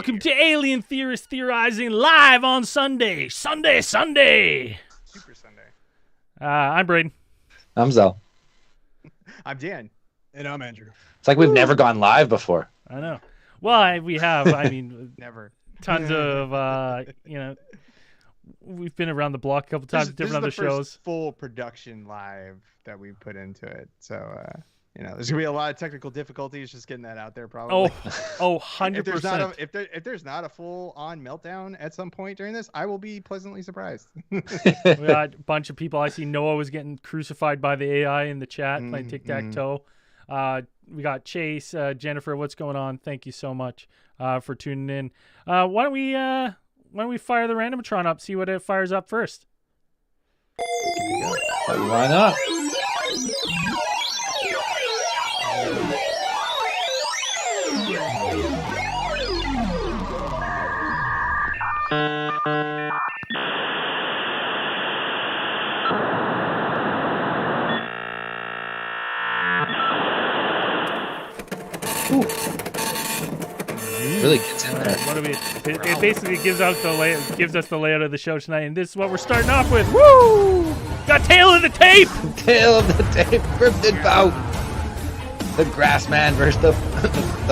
welcome to Alien Theorists Theorizing live on Sunday. Sunday. Super Sunday. I'm Braden. I'm Zell. I'm Dan. And I'm Andrew. It's like we've never gone live before. I know. Well, we have. I mean, Never. tons of, we've been around the block a couple times at different other this is the first shows. full production live that we put into it. So, there's gonna be a lot of technical difficulties just getting that out there. Probably. 100%. If there's not a full on meltdown at some point during this, I will be pleasantly surprised. We got a bunch of people. I see Noah was getting crucified by the AI in the chat playing tic-tac-toe. We got Chase, Jennifer. What's going on? Thank you so much for tuning in. Why don't we fire the randomatron up? See what it fires up first. Why not? Ooh. Really gets in there. What do we? It basically gives us the layout of the show tonight, and this is what we're starting off with. Woo! Got tail of the tape. Tail of the tape, cryptid bout. The grass man versus the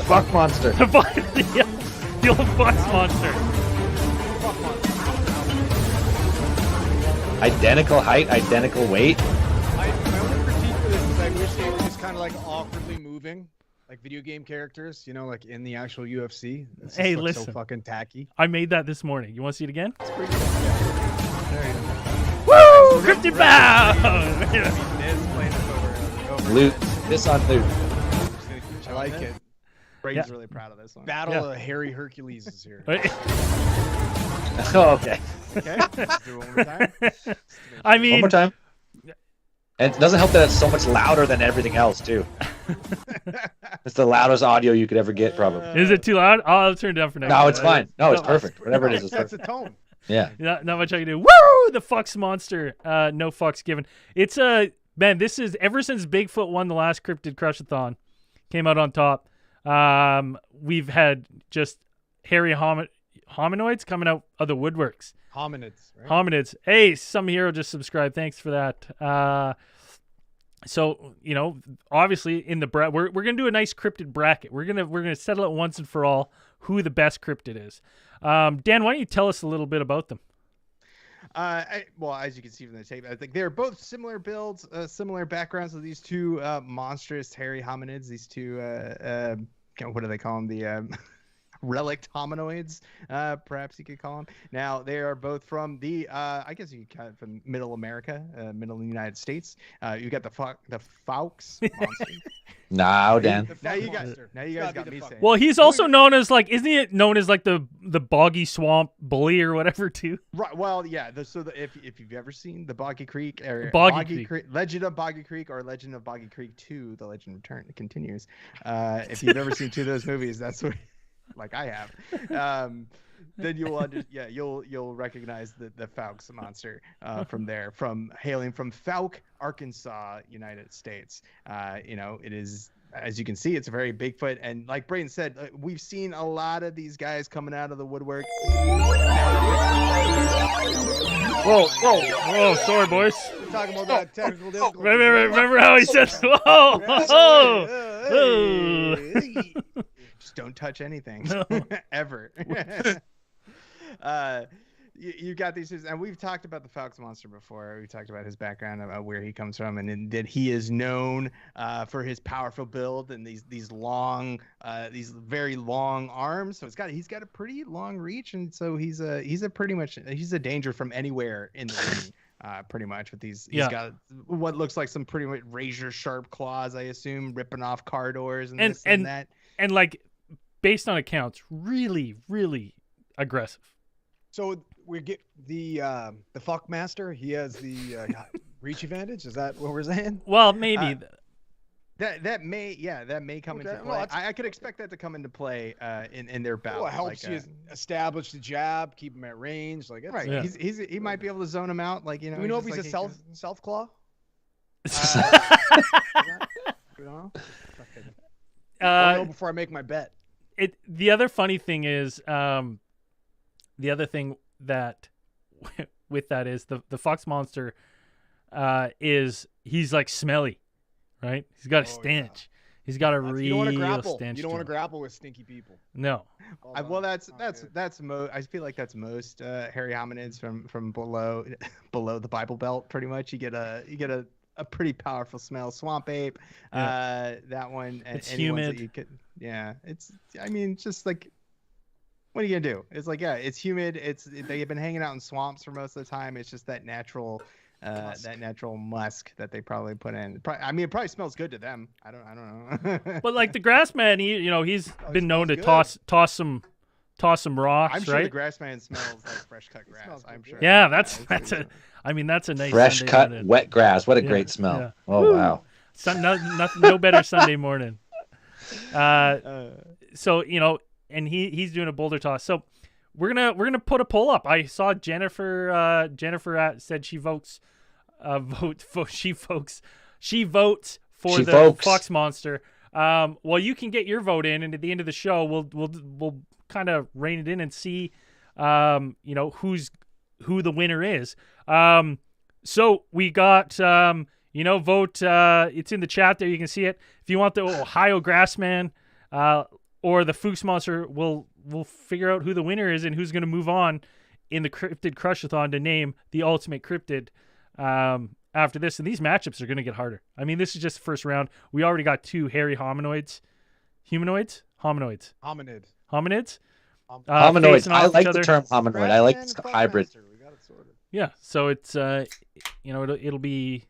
fuck monster. The old box monster. Identical height, identical weight. My only critique for this is I wish they were just kind of like awkwardly moving, like video game characters, like in the actual UFC. This Hey, looks listen. so fucking tacky. I made that this morning. You want to see it again? It's pretty good. Yeah. There you go. Woo! Cryptid bow. Ned's playing this over. Loot. This on loot. I like it. Braden's really proud of this one. Battle of Harry Hercules is here. Oh, okay. Okay, let's do it one more time. I mean, One more time. And it doesn't help that it's so much louder than everything else, too. It's the loudest audio you could ever get, probably. is it too loud? I'll turn it down for now. No, it's fine. No, it's perfect. Whatever it is, it's That's perfect. a tone. Yeah. Not much I can do. Woo! The fucks monster. No fucks given. It's man. This is ever since Bigfoot won the last Cryptid Crush-a-thon, came out on top. We've had just hairy hominoids coming out of the woodworks. Hominids, right? Hominids. Hey, some hero just subscribed. Thanks for that. So obviously in the we're gonna do a nice cryptid bracket. We're gonna settle it once and for all who the best cryptid is. Dan, why don't you tell us a little bit about them? Well, as you can see from the tape, I think they're both similar builds, similar backgrounds of these two monstrous hairy hominids. These two, what do they call them? The relict hominoids, perhaps you could call them. Now, they are both from the, I guess you could kind of from Middle America, Middle United States. You got the Faux monster. Now, Dan. Now you guys got me saying. Well, he's also known as isn't he known as like the boggy swamp bully or whatever too? Right. Well, yeah. If you've ever seen the Boggy Creek or Boggy Creek. Legend of Boggy Creek or Legend of Boggy Creek 2, The Legend continues. If you've ever seen two of those movies, that's what, like I have. Then you'll recognize the Faux monster hailing from Fouke, Arkansas, United States. It is, as you can see, it's a very Bigfoot, and like Braden said, we've seen a lot of these guys coming out of the woodwork. Whoa, sorry, boys. We're talking about that technical difficulty. Remember how he said, whoa. Just don't touch anything ever. You got these, and we've talked about the Faux monster before. We talked about his background, about where he comes from, and that he is known for his powerful build and these very long arms. So he's got a pretty long reach, and so he's a danger from anywhere in the ring. Pretty much with these, he's got what looks like some pretty much razor sharp claws, I assume, ripping off car doors and this and that. And like, based on accounts, really, really aggressive. So we get the fuck master. He has the reach advantage. Is that what we're saying? Well, maybe. That may come into play. Well, I could expect that to come into play in their battle. Well, it helps you establish the jab, keep him at range. Like, right. Yeah. He might be able to zone him out. Like, do we know if he's a stealth claw? You know? I'll know before I make my bet. the other funny thing is, the other thing that with that is the fox monster he's like smelly, right? He's got a stench. He's got a real you don't want to grapple. stench. You don't to want to him. grapple with stinky people. No. Well, that's I feel like that's most hairy hominids from below the Bible Belt. Pretty much, you get a pretty powerful smell. Swamp ape, that one. It's any ones humid. that you could, it's. I mean, just like, what are you gonna do? It's like, it's humid. They've been hanging out in swamps for most of the time. It's just that natural musk that they probably put in. I mean, it probably smells good to them. I don't know. But like the grass man, he's been known to smells toss some rocks, I'm sure right? the grass man smells like fresh cut grass. I'm sure. Yeah, that's a nice Fresh Sunday cut, morning. wet grass. What a Yeah, great smell. yeah. Oh, Woo. wow. No better Sunday morning. So and he's doing a boulder toss. So we're gonna put a poll up. I saw Jennifer said she votes for fox monster. Well, you can get your vote in, and at the end of the show, we'll kind of rein it in and see, who the winner is. So we got, vote. It's in the chat there. You can see it. If you want the Ohio Grassman, or the Fuchs Monster, we'll figure out who the winner is and who's going to move on in the Cryptid Crush-a-thon to name the ultimate cryptid. After this, and these matchups are going to get harder. I mean, this is just the first round. We already got 2 hairy hominoids. Hominids. Hominids. Hominoids. I like the term hominoid. I like hybrid. We got it sorted. Yeah. So it's it'll be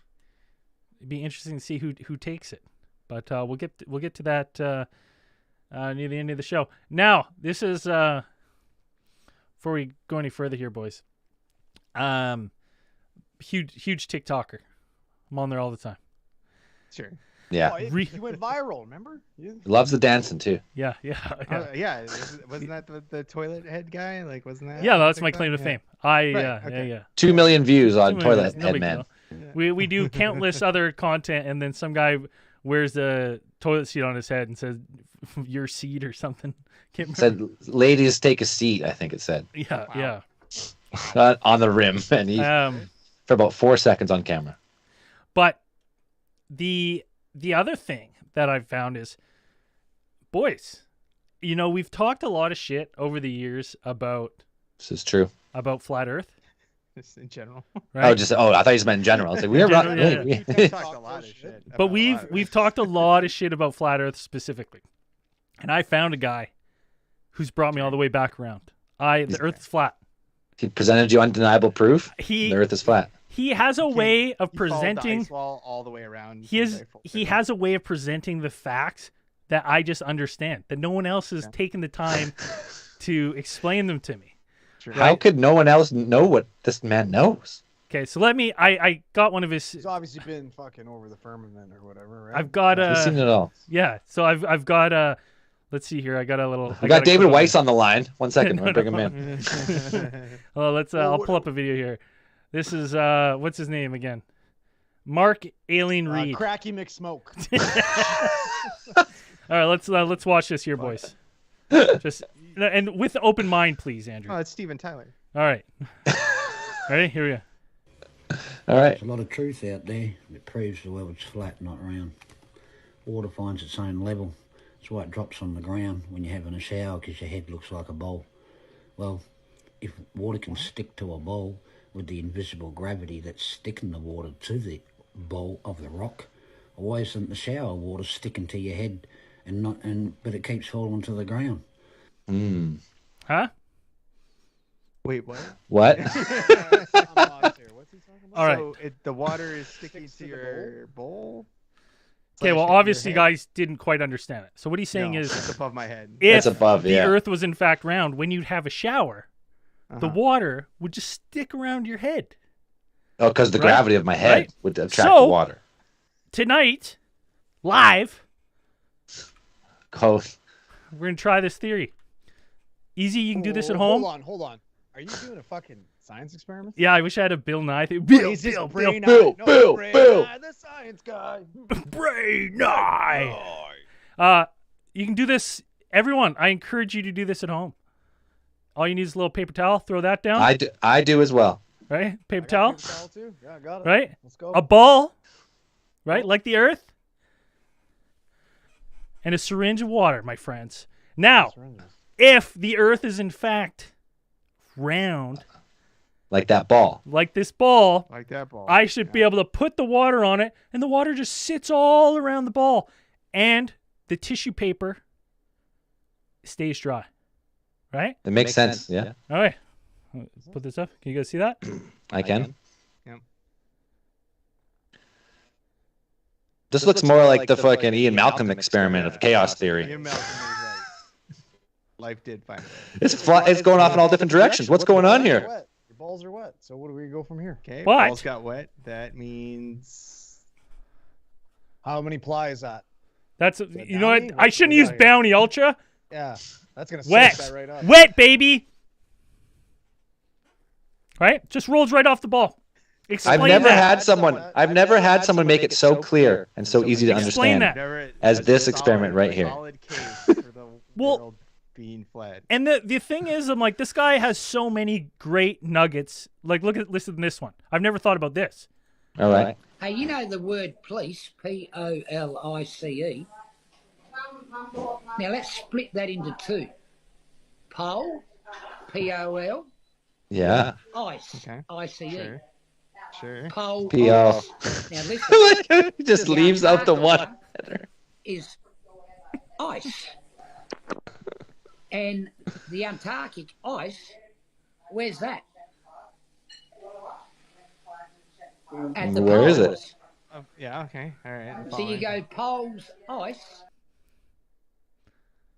interesting to see who takes it. But we'll get to that near the end of the show. Now, this is before we go any further here, boys. Huge TikToker. I'm on there all the time. Sure. Yeah. He went viral, remember? Loves the dancing too. Yeah. Wasn't that the toilet head guy? Like, wasn't that? Yeah, that's my TikTok? claim to Yeah. fame. Okay. 2 million views on 2 million Toilet views, no Head big Man. deal. We do countless other content, and then some guy wears a toilet seat on his head and says your seat or something. Can't remember. Said, "Ladies, take a seat." I think it said Yeah. on the rim, and he for about 4 seconds on camera. But the other thing that I've found is, boys, we've talked a lot of shit over the years about This is true. flat Earth. Just in general. Right? I thought you just meant in general. It's like, we general, are yeah. We've talked a lot of shit. But about a lot of we've it. talked a lot of shit about flat Earth specifically, and I found a guy who's brought me all the way back around. The Earth is flat. He presented you undeniable proof. He The Earth is flat. he has a way of He followed the presenting. ice wall all the way around. He has a way of presenting the facts that I just understand, that no one else has taken the time to explain them to me. Sure. How could no one else know what this man knows? Okay, so I got one of his. He's obviously been fucking over the firmament or whatever, right? I've got We've seen it all. yeah. So I've got let's see here. I got a little. We got David Weiss on the line. 1 second, we'll bring him in. Well, let's. I'll pull up a video here. This is what's his name again? Mark Aileen Reed. Cracky McSmoke. All right, let's watch this here, boys. Just and with open mind, please, Andrew. Oh, it's Steven Tyler. All right. Ready? Here we go. All right. There's a lot of truth out there that proves the world's flat, not round. Water finds its own level. That's why it drops on the ground when you're having a shower, because your head looks like a bowl. Well, if water can stick to a bowl with the invisible gravity that's sticking the water to the bowl of the rock, why isn't the shower water sticking to your head but it keeps falling to the ground? Huh? Wait, what? What? I'm lost here. What's he talking about? All right. So the water is sticking to your bowl? Okay. Well, Slash your obviously, head? guys didn't quite understand it. So what he's saying No, is, it's above my head. if That's above, the yeah. Earth was in fact round, when you'd have a shower, the Uh-huh. water would just stick around your head. Oh, because the Right? gravity of my head Right. would attract So- the water. Tonight, live, Oh, we're gonna try this theory. Easy, you can do this at home. Hold on. Are you doing a fucking science experiment? Yeah, I wish I had a Bill Nye thing. Is this Brain Bill, Eye? Bill, Brain Bill. Eye, the science guy. Brain Nye. You can do this everyone, I encourage you to do this at home. All you need is a little paper towel. Throw that down. I do as well. Right? Paper I got towel. paper towel too. Yeah, I got it. Right? Let's go. A ball. Right? Like the Earth. And a syringe of water, my friends. Now, if the Earth is in fact round, like that ball, like this ball, Like that ball. I should be able to put the water on it, and the water just sits all around the ball, and the tissue paper stays dry. Right? it makes sense. Yeah, All right. Put this up. Can you guys see that? I can. Yep. This looks more like the fucking Ian Malcolm experiment of chaos theory. Ian Malcolm is right. Life did find a way. It's going off in all different directions. What's going on here? Wet. Your balls are wet. So where do we go from here? Okay, What? balls got wet. That means How many ply is that? That's you know what? Bounty? I shouldn't What use we got here? Bounty Ultra. Yeah, that's gonna Wet. soak that right up. Wet, baby. Right? Just rolls right off the ball. Explain I've never that. I've never had someone make it so clear and so easy to Explain understand that. never as a this solid- experiment right here. Solid case for the Well- world being flat. And the thing is, I'm like, this guy has so many great nuggets. Like, listen to this one. I've never thought about this. All right. Hey, you know the word police, Police? Now let's split that into two. Pole, Pol, Yeah. ice, Okay. ICE. Sure. Sure. Pole, PO. ice. Now listen, He just leaves out the one. is ice. And the Antarctic ice, where's that? At the Where is it? poles. Oh, yeah. Okay. All right. I'm So you following. go poles, ice.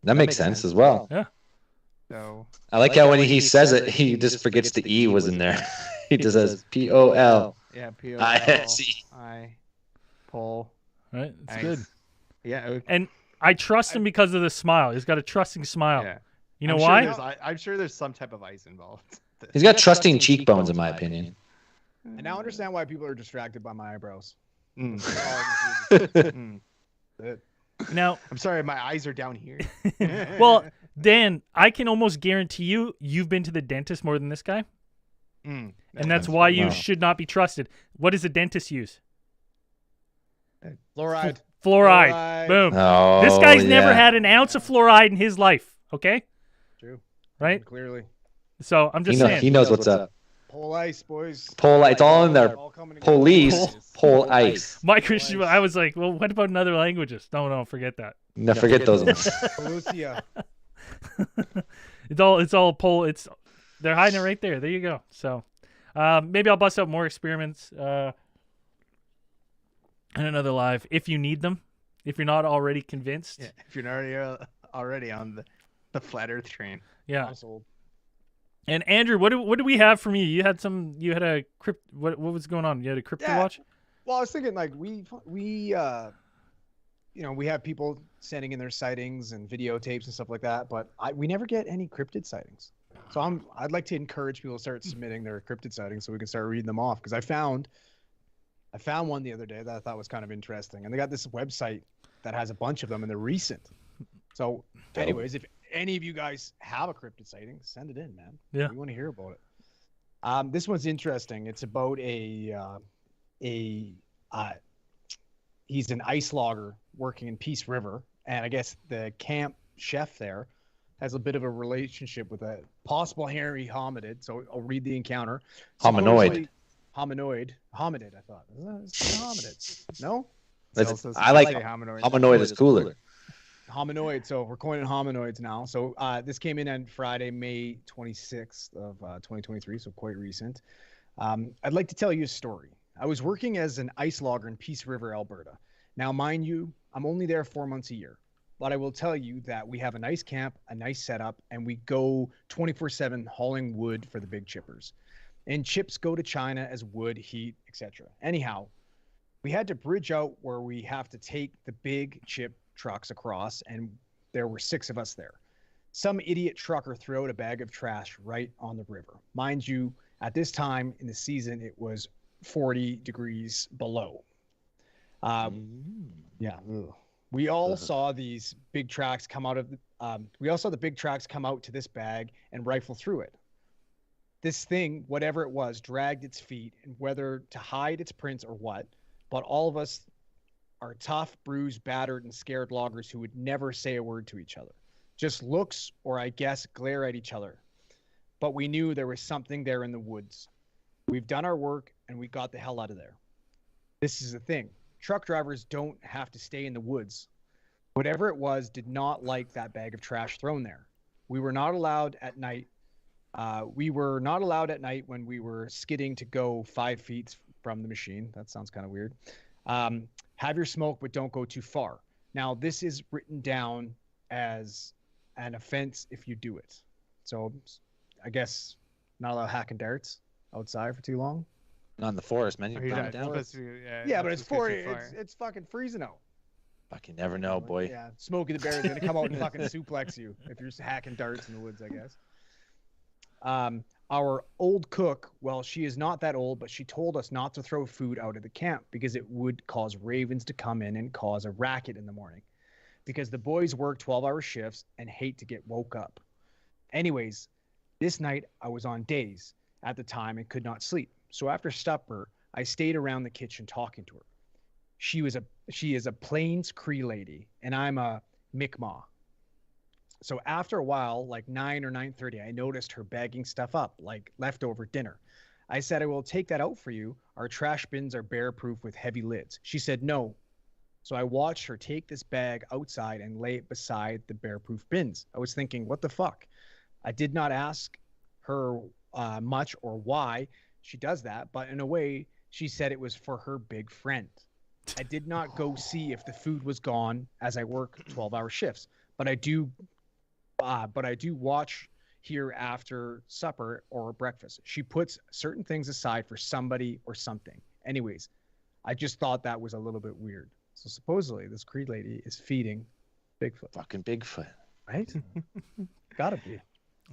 That makes sense as well. So I like how when he says it, he just forgets the E was in there. He just says POL. yeah. I see. I pull. Right? It's Ice. good. Yeah. Okay. And I trust him because of the smile. He's got a trusting smile. Yeah. You know I'm why? I'm sure there's some type of ice involved. He's got trusting cheekbones, in my opinion. I now understand why people are distracted by my eyebrows. Mm. Mm. Mm. Now, I'm sorry, my eyes are down here. well, Dan, I can almost guarantee you've been to the dentist more than this guy. Mm. And that's why you Wow. should not be trusted. What does a dentist use? Fluoride. Fluoride. Fluoride. Boom. Oh, This guy's never yeah. had an ounce of fluoride in his life. Okay? True. Right? Clearly. So I'm just saying. He knows what's up. Pole ice, boys. Pole, it's all in there. All coming together. Police, pole ice. My Christian, I was like, well, what about in other languages? No, forget that. No, forget those ones. Pelusia. It's all pole. They're hiding it right there. There you go. So maybe I'll bust out more experiments in another live if you need them. If you're not already convinced. Yeah, if you're not already on the flat Earth train. Yeah. I'm sold. And Andrew, what do we have from you? You had a crypt. What was going on? You had a crypto watch? Well, I was thinking like we have people sending in their sightings and videotapes and stuff like that, but we never get any cryptid sightings. So I'd like to encourage people to start submitting their cryptid sightings so we can start reading them off, because I found one the other day that I thought was kind of interesting, and they got this website that has a bunch of them and they're recent. So anyways, if any of you guys have a cryptid sighting, send it in, man. Yeah. We want to hear about it. This one's interesting. It's about he's an ice logger working in Peace River, and I guess the camp chef there has a bit of a relationship with a possible hairy hominid. So I'll read the encounter. Hominoid. Hominid, I thought. It's a hominid. No? I like hominoid. hominoid is cooler. Hominoid. So we're coining hominoids now. So this came in on Friday, May 26th of 2023, so quite recent. I'd like to tell you a story. I was working as an ice logger in Peace River, Alberta. Now, mind you, I'm only there 4 months a year. But I will tell you that we have a nice camp, a nice setup, and we go 24/7 hauling wood for the big chippers. And chips go to China as wood, heat, etc. Anyhow, we had to bridge out where we have to take the big chip trucks across, and there were 6 of us there. Some idiot trucker threw out a bag of trash right on the river. Mind you, at this time in the season, it was 40 degrees below. Yeah. Ugh. We all saw these big tracks come out of We also saw the big tracks come out to this bag and rifle through it. This thing, whatever it was, dragged its feet, and whether to hide its prints or what, but all of us are tough, bruised, battered, and scared loggers who would never say a word to each other. Just looks, or I guess glare at each other. But we knew there was something there in the woods. We've done our work, and we got the hell out of there. This is the thing. Truck drivers don't have to stay in the woods. Whatever it was did not like that bag of trash thrown there. We were not allowed at night. When we were skidding to go 5 feet from the machine. That sounds kind of weird. Have your smoke, but don't go too far. Now, this is written down as an offense if you do it. So I guess not allowed hacking darts outside for too long. Not in the forest, man. Or You you're burn not it down. supposed to- Yeah, but not it's supposed to go too far. it's fucking freezing out. Fucking never know, boy. Yeah, Smokey the Bear is gonna come out and fucking suplex you if you're hacking darts in the woods, I guess. Our old cook, well, she is not that old, but she told us not to throw food out of the camp because it would cause ravens to come in and cause a racket in the morning. Because the boys work 12-hour shifts and hate to get woke up. Anyways, this night I was on days at the time and could not sleep. So after supper, I stayed around the kitchen talking to her. She is a Plains Cree lady, and I'm a Mi'kmaq. So after a while, like 9 or 9:30, I noticed her bagging stuff up, like leftover dinner. I said, I will take that out for you. Our trash bins are bear-proof with heavy lids. She said no. So I watched her take this bag outside and lay it beside the bear-proof bins. I was thinking, what the fuck? I did not ask her much or why she does that, but in a way, she said it was for her big friend. I did not go see if the food was gone as I work 12-hour shifts, but I do watch here after supper or breakfast. She puts certain things aside for somebody or something. Anyways, I just thought that was a little bit weird. So supposedly this Creed lady is feeding Bigfoot. Fucking Bigfoot. Right? Gotta be.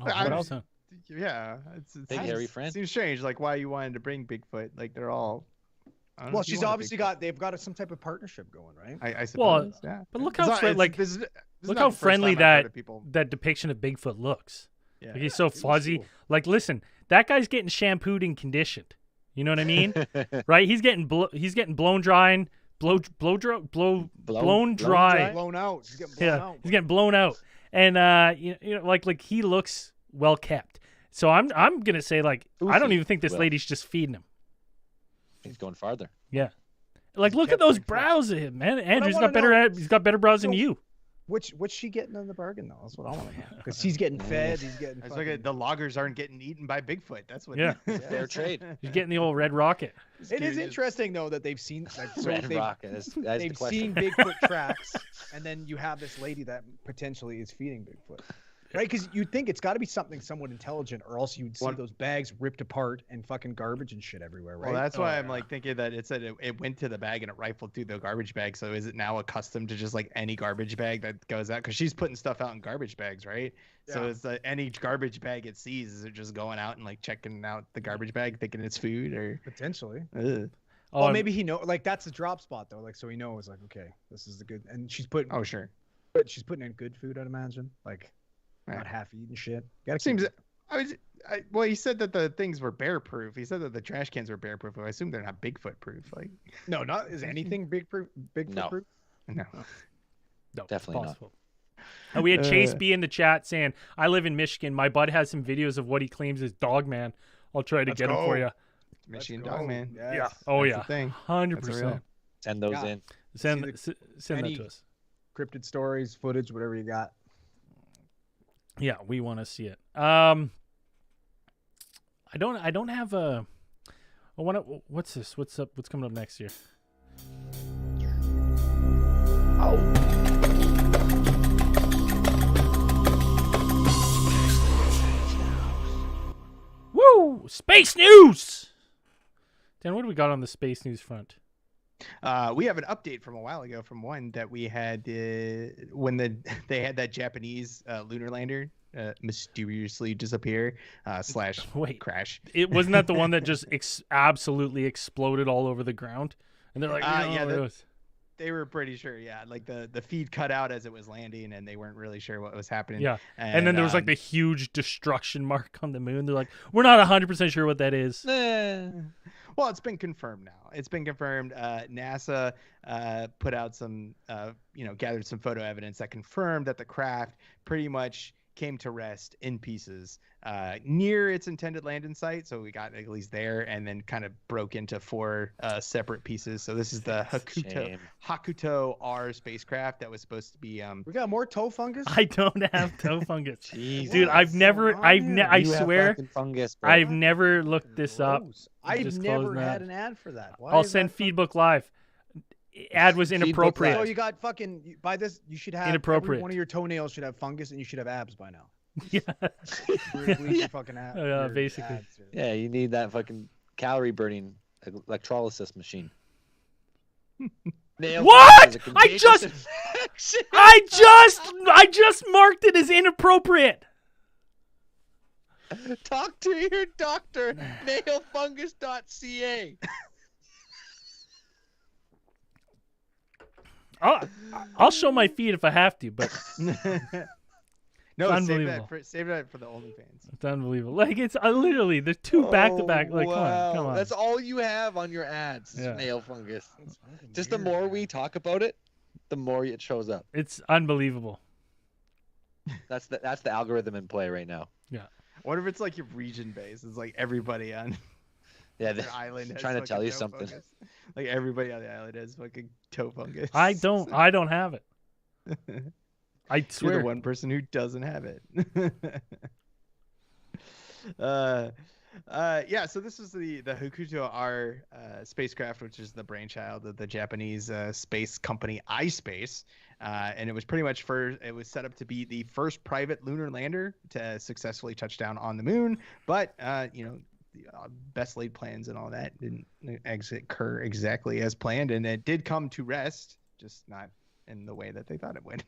Oh, I 100%. Yeah, it's Big hairy friend. Seems strange, like why you wanted to bring Bigfoot. Like they're all. I don't know Well, if you she's want a obviously Bigfoot. they've got some type of partnership going, right? I suppose. Yeah. But look It's how not- fri- it's- like this is look not how the first friendly time I've heard that of people. that depiction of Bigfoot looks. Yeah. Like he's so it was fuzzy. cool. Like, listen, that guy's getting shampooed and conditioned. You know what I mean? Right? He's getting blown dry and blown dry. Blown out. He's getting blown Yeah, out. he's getting blown out, and like he looks well kept. So I'm gonna say like I don't Oofy. even think this Well. lady's just feeding him. He's going farther. Yeah, like look at kept those Bigfoot. brows of him, man. Andrew's wanna got better. know- He's got better brows than So- you. What's she getting in the bargain though? That's what I want to know. Because he's getting fed. He's getting. It's like the loggers aren't getting eaten by Bigfoot. That's what. Yeah. Fair trade. He's getting the old red rocket. It is interesting though that they've seen. So Red they've, Rocket. That's the they've question. seen Bigfoot tracks, and then you have this lady that potentially is feeding Bigfoot, right? Because you'd think it's got to be something somewhat intelligent, or else you'd see One- those bags ripped apart and fucking garbage and shit everywhere, right? Well, that's why I'm like thinking that it said it went to the bag and it rifled through the garbage bag. So is it now accustomed to just like any garbage bag that goes out? Because she's putting stuff out in garbage bags, right? So Yeah. it's any garbage bag it sees, is it just going out and like checking out the garbage bag, thinking it's food or? potentially. Ugh. Oh, Well, and- maybe he know. Like that's the drop spot though. Like so he knows. Like okay, this is the good. And she's putting. Oh sure. But she's putting in good food, I'd imagine. Like Right. not half-eaten shit. Gotta Seems. keep- Well, he said that the things were bear proof. He said that the trash cans were bear proof. I assume they're not Bigfoot proof. Like No, not is anything Bigfoot No. proof? no. No, Definitely not. possible. And we had Chase Uh, B in the chat saying, "I live in Michigan. My bud has some videos of what he claims is dog man. I'll try to Let's get him for go. you." Michigan Let's go. dog man. Yes. Yeah. Oh That's the yeah. thing. 100%. Send those Yeah. in. Send See send that any- to us. Cryptid stories, footage, whatever you got. Yeah, we want to see it. I don't have a. I want to. What's this? What's up? What's coming up next year? Woo! Space news. Dan, what do we got on the space news front? We have an update from a while ago from one that we had when they had that Japanese lunar lander mysteriously disappear slash Wait. crash. It wasn't that the one that just absolutely exploded all over the ground, and they're like, Yeah, "No, it was." They were pretty sure, yeah. Like the feed cut out as it was landing, and they weren't really sure what was happening. Yeah, and then there was like the huge destruction mark on the moon. They're like, we're not 100% sure what that is. Well, it's been confirmed now. It's been confirmed. NASA put out some, gathered some photo evidence that confirmed that the craft pretty much came to rest in pieces near its intended landing site. So we got at least there, and then kind of broke into 4 separate pieces. So this is the Hakuto R spacecraft that was supposed to be. We got more toe fungus. I don't have toe fungus, Jesus. dude. I swear, fungus, bro. I've never looked this up. I've never had an ad for that. Why I'll is send that Feedbook Live. Ad was inappropriate. So you got fucking by this. You should have inappropriate. One of your toenails should have fungus, and you should have abs by now. Yeah. Your fucking abs. Yeah, basically. Yeah, you need that fucking calorie burning electrolysis machine. What? I just marked it as inappropriate. Talk to your doctor. Nailfungus.ca. I'll show my feet if I have to, but no, unbelievable. Save that for the OnlyFans. It's unbelievable. Like it's literally the 2 back to back. Like come on. That's all you have on your ads. Yeah. Nail fungus. Just the more we talk about it, the more it shows up. It's unbelievable. That's the algorithm in play right now. Yeah. What if it's like your region base? It's like everybody on the island has trying to tell you toe something. fungus. Like everybody on the island has fucking toe fungus. I don't have it. I swear. You're the one person who doesn't have it. So this is the Hakuto R spacecraft, which is the brainchild of the Japanese space company iSpace, and it was pretty much it was set up to be the first private lunar lander to successfully touch down on the moon, but the best laid plans and all that didn't occur exactly as planned, and it did come to rest, just not in the way that they thought it would.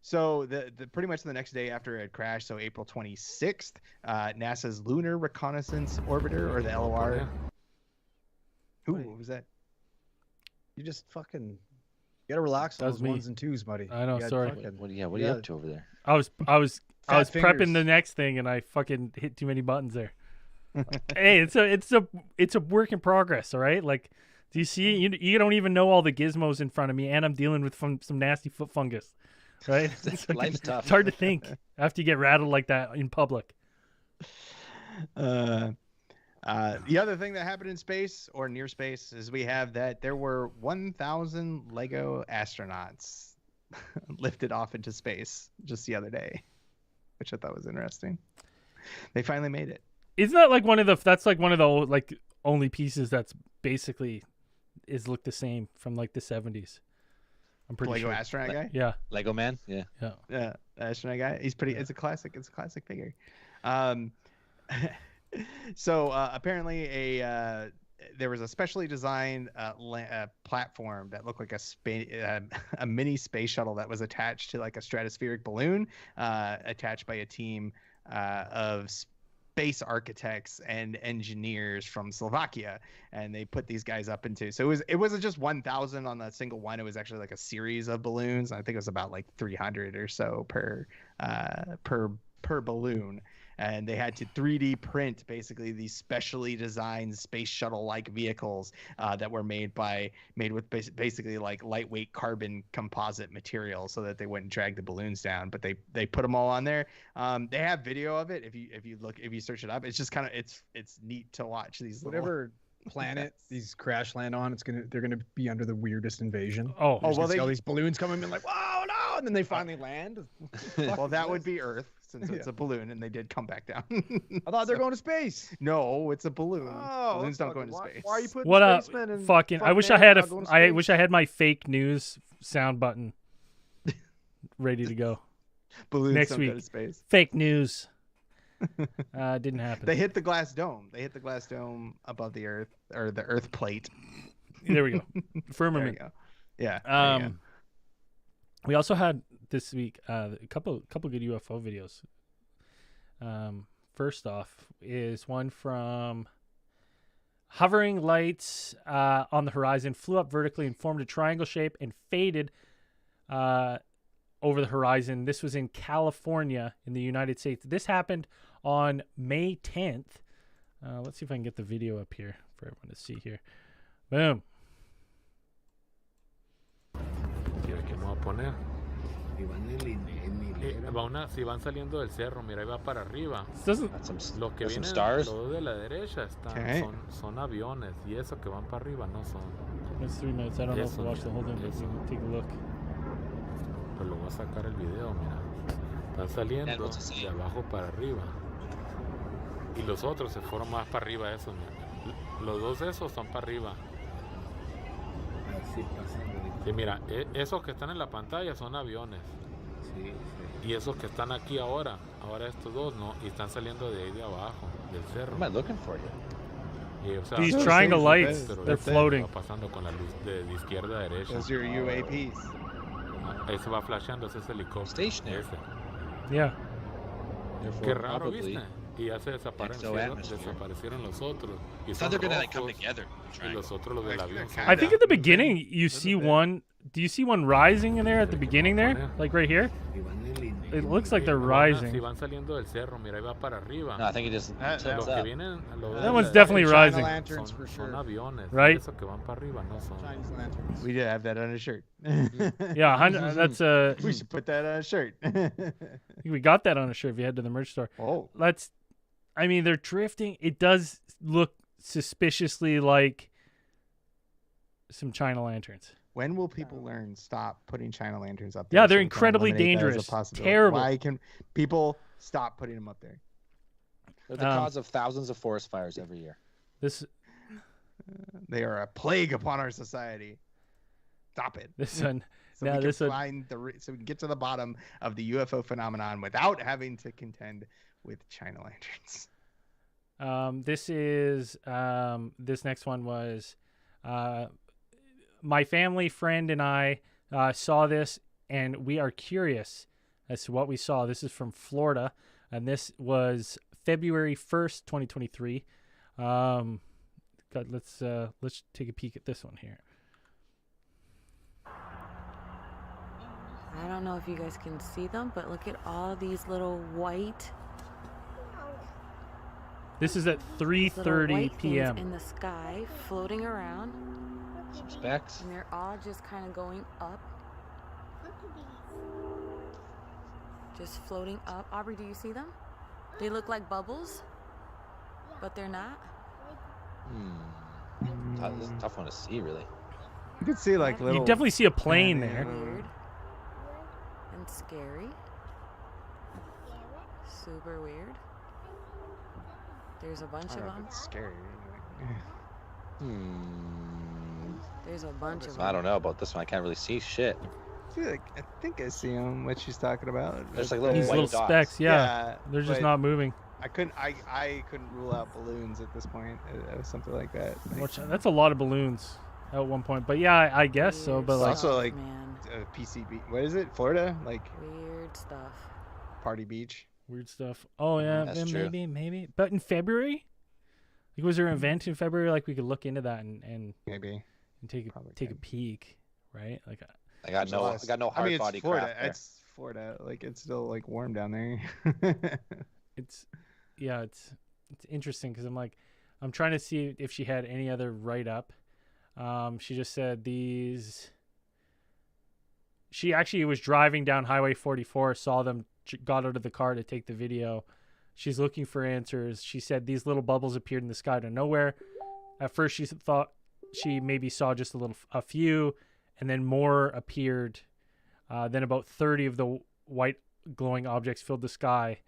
So the pretty much the next day after it had crashed, so April 26th, NASA's Lunar Reconnaissance Orbiter, or the LOR. What was that? You just fucking you gotta relax on those 1s and 2s, buddy. I know. Sorry. What are you up to over there? I was fingers. prepping the next thing, and I fucking hit too many buttons there. Hey, it's a work in progress. All right, like. Do you see? You don't even know all the gizmos in front of me, and I'm dealing with some nasty foot fungus, right? Life's tough. It's hard to think after you get rattled like that in public. The other thing that happened in space or near space is we have that there were 1,000 Lego astronauts lifted off into space just the other day, which I thought was interesting. They finally made it. Isn't that like one of the only pieces that's basically look the same from like the 70s? I'm pretty Lego sure. astronaut guy. Yeah. Lego man. Yeah. Astronaut guy. He's pretty. Yeah. It's a classic figure. So apparently there was a specially designed platform that looked like a mini space shuttle that was attached to like a stratospheric balloon, attached by a team of space architects and engineers from Slovakia, and they put these guys up into. So it wasn't just 1,000 on the single one. It was actually like a series of balloons. I think it was about like 300 or so per balloon, and they had to 3D print basically these specially designed space shuttle-like vehicles that were made with basically like lightweight carbon composite material so that they wouldn't drag the balloons down. But they put them all on there. They have video of it if you search it up. It's just kind of it's neat to watch these. Whatever planet these crash land on, they're gonna be under the weirdest invasion. Oh well, all these balloons coming in like, whoa, no, and then they finally land. Well, that would be Earth, since it's a balloon, and they did come back down. I thought they're going to space. No, it's a balloon. Oh, balloons don't go into space. Why are you putting what up? spacemen in Fucking! I wish I had my fake news sound button ready to go. Balloons next don't week. Go to space. Fake news. Didn't happen. They hit the glass dome. Above the Earth, or the Earth plate. There we go. Firmament. There you go. Yeah. We also had this week a couple good UFO videos. First off is one from hovering lights on the horizon flew up vertically and formed a triangle shape and faded over the horizon. This was in California in the United States. This happened on May 10th. Let's see if I can get the video up here for everyone to see here. Boom. Si van saliendo del cerro, mira, ahí va para arriba. Los que vienen stars. los de la derecha son aviones, y esos que van para arriba no son. It's 3 minutes. I don't know if we'll watch the whole thing, but we'll take a look. Pues lo voy a sacar el video, mira. Están saliendo de abajo para arriba. Y los otros se fueron más para arriba, esos, mira. Los dos esos son para arriba. Sí, mira, esos que están en la pantalla son aviones. Y esos que están aquí ahora estos dos no, y están saliendo de ahí de abajo, del cerro. What am I looking for here? Y, o sea, These triangle lights, they're floating. Va pasando con la luz de izquierda a derecha. Those are your UAPs. Ese va flasheando, ese es el helicóptero. Stationary. Ese. Yeah. Qué raro, ¿viste? Y ya se desaparecieron los otros. Y son they're gonna like come rojos, together. y los otros, los del avión. son- I think at the beginning you see one. Do you see one rising in there at the beginning there? Like right here? It looks like they're Si rising. van saliendo del cerro, mira, ahí va para arriba. No, I think it just Los turns que up. vienen, los That de one's la definitely derecha rising. Lanterns for son sure. aviones. Right. Esos que van para arriba no son. Chinese lanterns. We did have that on a shirt. Yeah, that's We should put that on a shirt. we got that on a shirt if you head to the merch store. Oh. I mean, they're drifting. It does look suspiciously like some China lanterns. When will people learn stop putting China lanterns up there? Yeah, so they're we can incredibly eliminate that as a dangerous. possibility? Terrible. Why can people stop putting them up there? They're the cause of thousands of forest fires every year. They are a plague upon our society. Stop it. This one. So now we can this one. find so we can get to the bottom of the UFO phenomenon without having to contend with China lanterns. This next one was my family friend and I saw this, and we are curious as to what we saw. This is from Florida, and this was February 1st, 2023. Let's take a peek at this one here. I don't know if you guys can see them, but look at all these little white. This is at little 3:30 white p.m. things in the sky, floating around, Some specks. and they're all just kind of going up, just floating up. Aubrey, do you see them? They look like bubbles, but they're not. This is a tough one to see, really. You could see like little. You definitely see a plane there. Weird and scary. Super weird. There's a bunch I of don't know if them. it's scary. There's a bunch of them. I don't know about this one. I can't really see shit. I think I see him. What she's talking about. There's like little These white little dots. specks, yeah. They're just but not moving. I couldn't rule out balloons at this point. Something like that. That's a lot of balloons at one point. But yeah, I guess so. But It's like, also like man. PCB. What is it? Florida? Like Weird stuff. Party Beach. weird stuff. Oh yeah, That's yeah, true. maybe. But in February, like, was there an event in February? Like we could look into that and Maybe. take Probably a can. peek, right? Like I got no I hard mean, body it's Florida. craft there. It's Florida. Like it's still like warm down there. it's interesting because I'm trying to see if she had any other write up. She just said these. She actually was driving down Highway 44, saw them, got out of the car to take the video. She's looking for answers. She said these little bubbles appeared in the sky out of nowhere. At first, she thought she maybe saw just a few, and then more appeared. Then about 30 of the white glowing objects filled the sky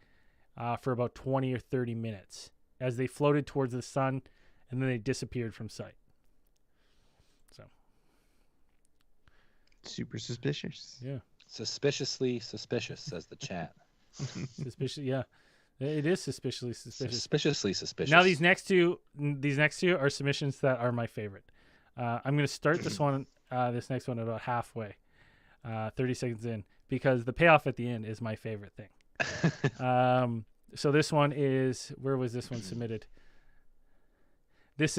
for about 20 or 30 minutes as they floated towards the sun, and then they disappeared from sight. So, Super suspicious. yeah. Suspiciously suspicious, says the chat. Suspicious, yeah. It is suspiciously suspicious. Suspiciously suspicious. Now these next two are submissions that are my favorite. I'm going to start this next one about halfway, 30 seconds in, because the payoff at the end is my favorite thing. So this one is, where was this one submitted? This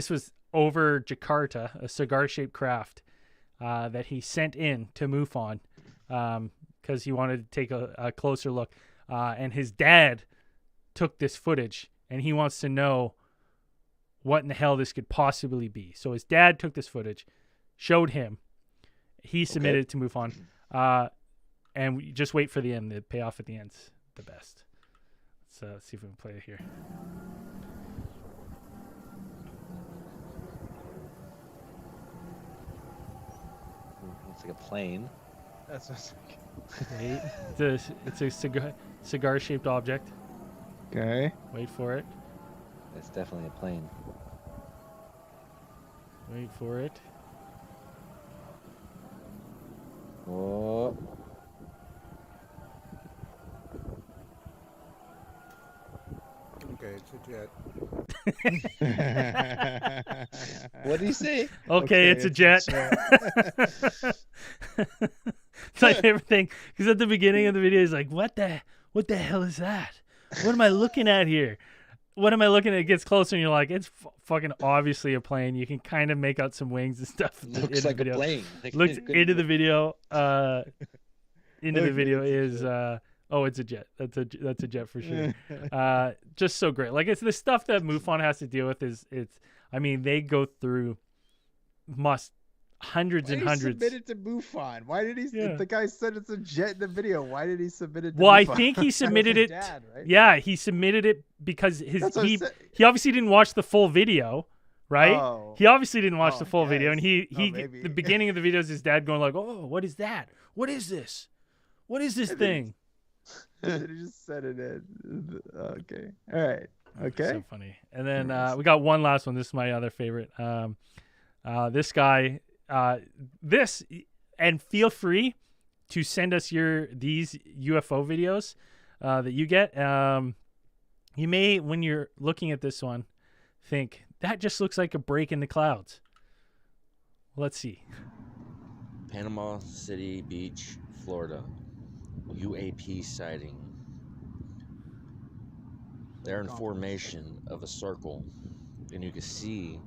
was over Jakarta, a cigar-shaped craft that he sent in to MUFON because he wanted to take a closer look. And his dad took this footage, and he wants to know what in the hell this could possibly be. So his dad took this footage, showed him. He submitted it to MUFON. And we just wait for the end. The payoff at the end's the best. Let's see if we can play it here. Looks like a plane. That's what's It's a cigar-shaped object. Okay. Wait for it. It's definitely a plane. Wait for it. Oh. Okay, it's a jet. What did he say? Okay, it's a jet. It's my favorite thing because at the beginning of the video, he's like, "What the hell is that? What am I looking at here? What am I looking at?" It gets closer, and you're like, "It's fucking obviously a plane." You can kind of make out some wings and stuff. Looks like a plane. Looks into the video. Into the video is it's a jet. That's a jet for sure. Just so great. Like, it's the stuff that MUFON has to deal with. They go through hundreds and hundreds. Submit it to MUFON. Why did he? The guy said it's a jet in the video. Why did he submit it to Well, MUFON? I think he submitted it. Dad, right? Yeah, he submitted it because he obviously didn't watch the full video, right? Oh. He obviously didn't watch the full yes. video, and Maybe. the beginning of the video is his dad going like, "Oh, what is that? What is this? What is this thing?" He just said it in. Okay. All right. Okay. So funny. And then we got one last one. This is my other favorite. This guy. And feel free to send us these UFO videos that you get. You may, when you're looking at this one, think that just looks like a break in the clouds. Let's see. Panama City Beach, Florida. UAP sighting. They're in formation of a circle, and you can see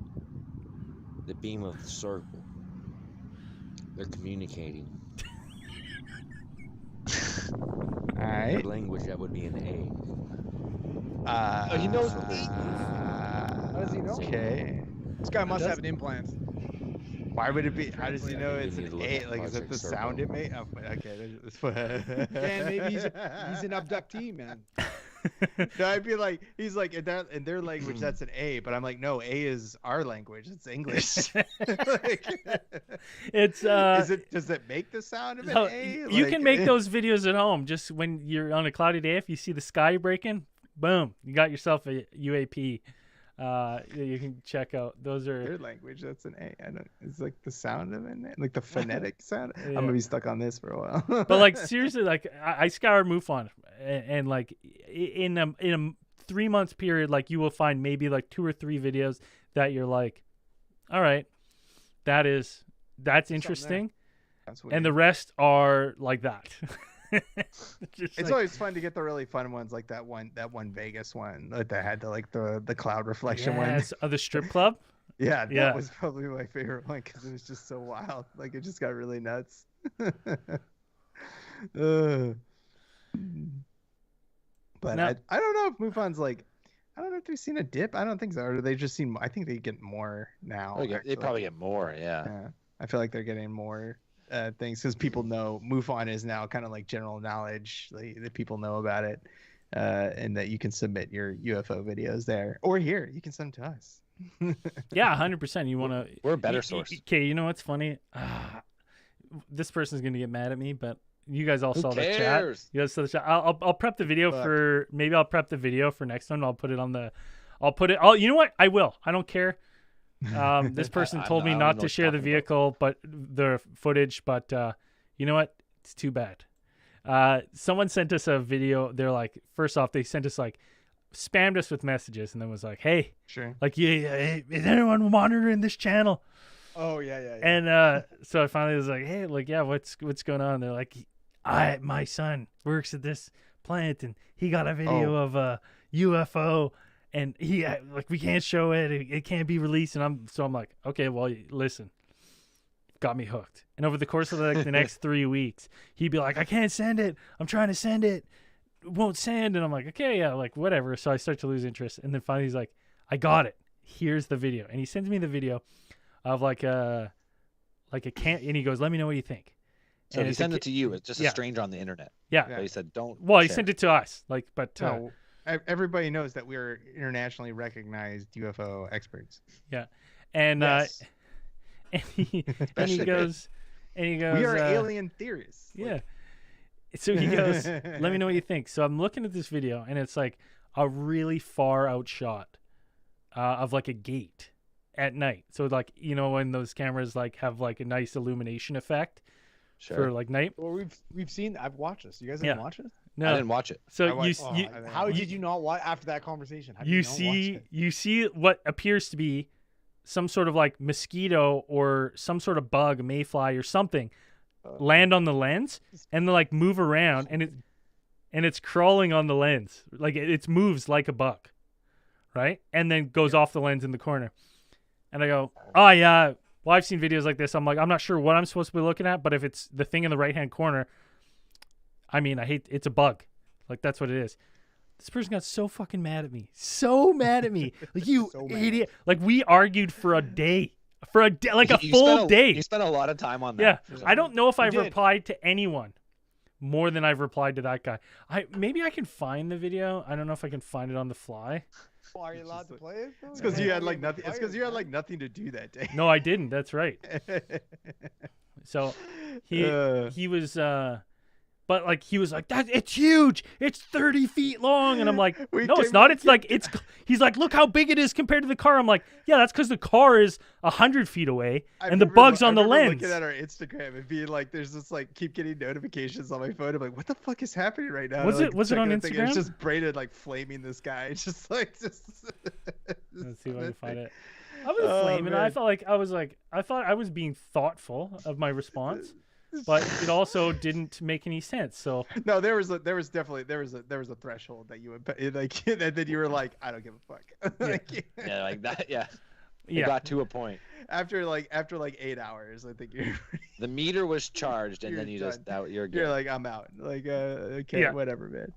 the beam of the circle. They're communicating. All right. Their language, that would be an He knows. How does he know? Okay. This guy must have an implant. Why would it be? How does he know it's need to an look A? at Like, is that Project the sound Circle. it made? Oh, okay. Man, maybe he's an abductee, man. No, I'd be like, he's like, in their language, that's an A, but I'm like, no, A is our language. It's English. Like, It's does it make the sound of an no, A? you Like, can make those videos at home. Just when you're on a cloudy day, if you see the sky breaking, boom, you got yourself a UAP. You can check out. Those are their language. That's an A. I don't. It's like the sound of an A, like the phonetic sound. Yeah. I'm gonna be stuck on this for a while. But like seriously, like I scour MUFON, and like in a 3 month period, like you will find maybe like 2 or 3 videos that you're like, all right, that's interesting, That's and the weird. rest are like that. It's always fun to get the really fun ones, like that one Vegas one that had the cloud reflection one. yes, the strip club. Yeah, that Yeah. was probably my favorite one because it was just so wild. Like, it just got really nuts. But Now- I don't know if MUFON's like, I don't know if they've seen a dip. I don't think so. Or they just seen. I think they get more now. They actually. probably get more. Yeah. Yeah, I feel like they're getting more things because people know MUFON is now kind of like general knowledge. That people know about it, and that you can submit your UFO videos there or here. You can send them to us. Yeah, 100%. You want to? We're a better source. Okay, you know what's funny? This person's gonna get mad at me, but you guys all saw the chat. cares? You guys saw the chat. I'll prep the video for maybe I'll prep the video for next one. I'll put it on the. You know what? I will. I don't care. This person told me I don't not know to what share you're the talking about. vehicle, but the footage. But you know what? It's too bad. Someone sent us a video. They're like, first off, they sent us like, spammed us with messages, and then was like, hey, Sure. like, hey, is anyone monitoring this channel? Oh yeah. And so I finally was like, hey, like, yeah, what's going on? They're like, my son works at this plant, and he got a video of a UFO, And he like, we can't show it. It can't be released. And I'm like, okay, well, listen, got me hooked. And over the course of like the next 3 weeks, he'd be like, I can't send it. I'm trying to send it. It won't send. And I'm like, okay, yeah, like whatever. So I start to lose interest. And then finally he's like, I got it. Here's the video. And he sends me the video of like a can, and he goes, let me know what you think. So and he sent it to you. It's just a stranger on the internet. Yeah. So he said, don't. Well, he sent it to us. Like, but no, everybody knows that we're internationally recognized UFO experts. Yeah. And yes. And he goes, we are alien theorists. Yeah. So he goes, let me know what you think. So I'm looking at this video, and it's like a really far out shot of like a gate at night. So like, you know, when those cameras like have like a nice illumination effect for like night. Well, we've seen. I've watched this. You guys haven't watched it? No, I didn't watch it. So how did you not watch after that conversation? You see what appears to be some sort of like mosquito or some sort of bug, mayfly or something, land on the lens and then like move around, and it's crawling on the lens, like it moves like a bug, right? And then goes off the lens in the corner. And I go, oh yeah, well, I've seen videos like this. I'm like, I'm not sure what I'm supposed to be looking at, but if it's the thing in the right hand corner, I mean, it's a bug, like that's what it is. This person got so fucking mad at me. So mad at me. Like, you idiot. Like, we argued for a day. Like a full day. You spent a lot of time on that. Yeah. I don't know if I've replied to anyone more than I've replied to that guy. Maybe I can find the video. I don't know if I can find it on the fly. Well, are you allowed to play it? It's because you had like nothing. It's because you had like nothing to do that day. No, I didn't. That's right. So he was but like he was like, that it's huge, it's 30 feet long, and I'm like, no, it's not. It's like he's like, look how big it is compared to the car. I'm like, yeah, that's because the car is 100 feet away and the bug's on the lens. Looking at our Instagram and being like, there's this like keep getting notifications on my phone. I'm like, what the fuck is happening right now? Was it on Instagram? It's just Braden like flaming this guy. It's just like Let's see if I can find it. I was flaming. I felt like I thought I was being thoughtful of my response. But it also didn't make any sense. So no, there was a threshold that you would like, and then you were like, I don't give a fuck. Yeah, like that. Yeah. It got to a point. After 8 hours, I think you're. The meter was charged, and then you're good. You're like, I'm out. Like, okay, whatever, man.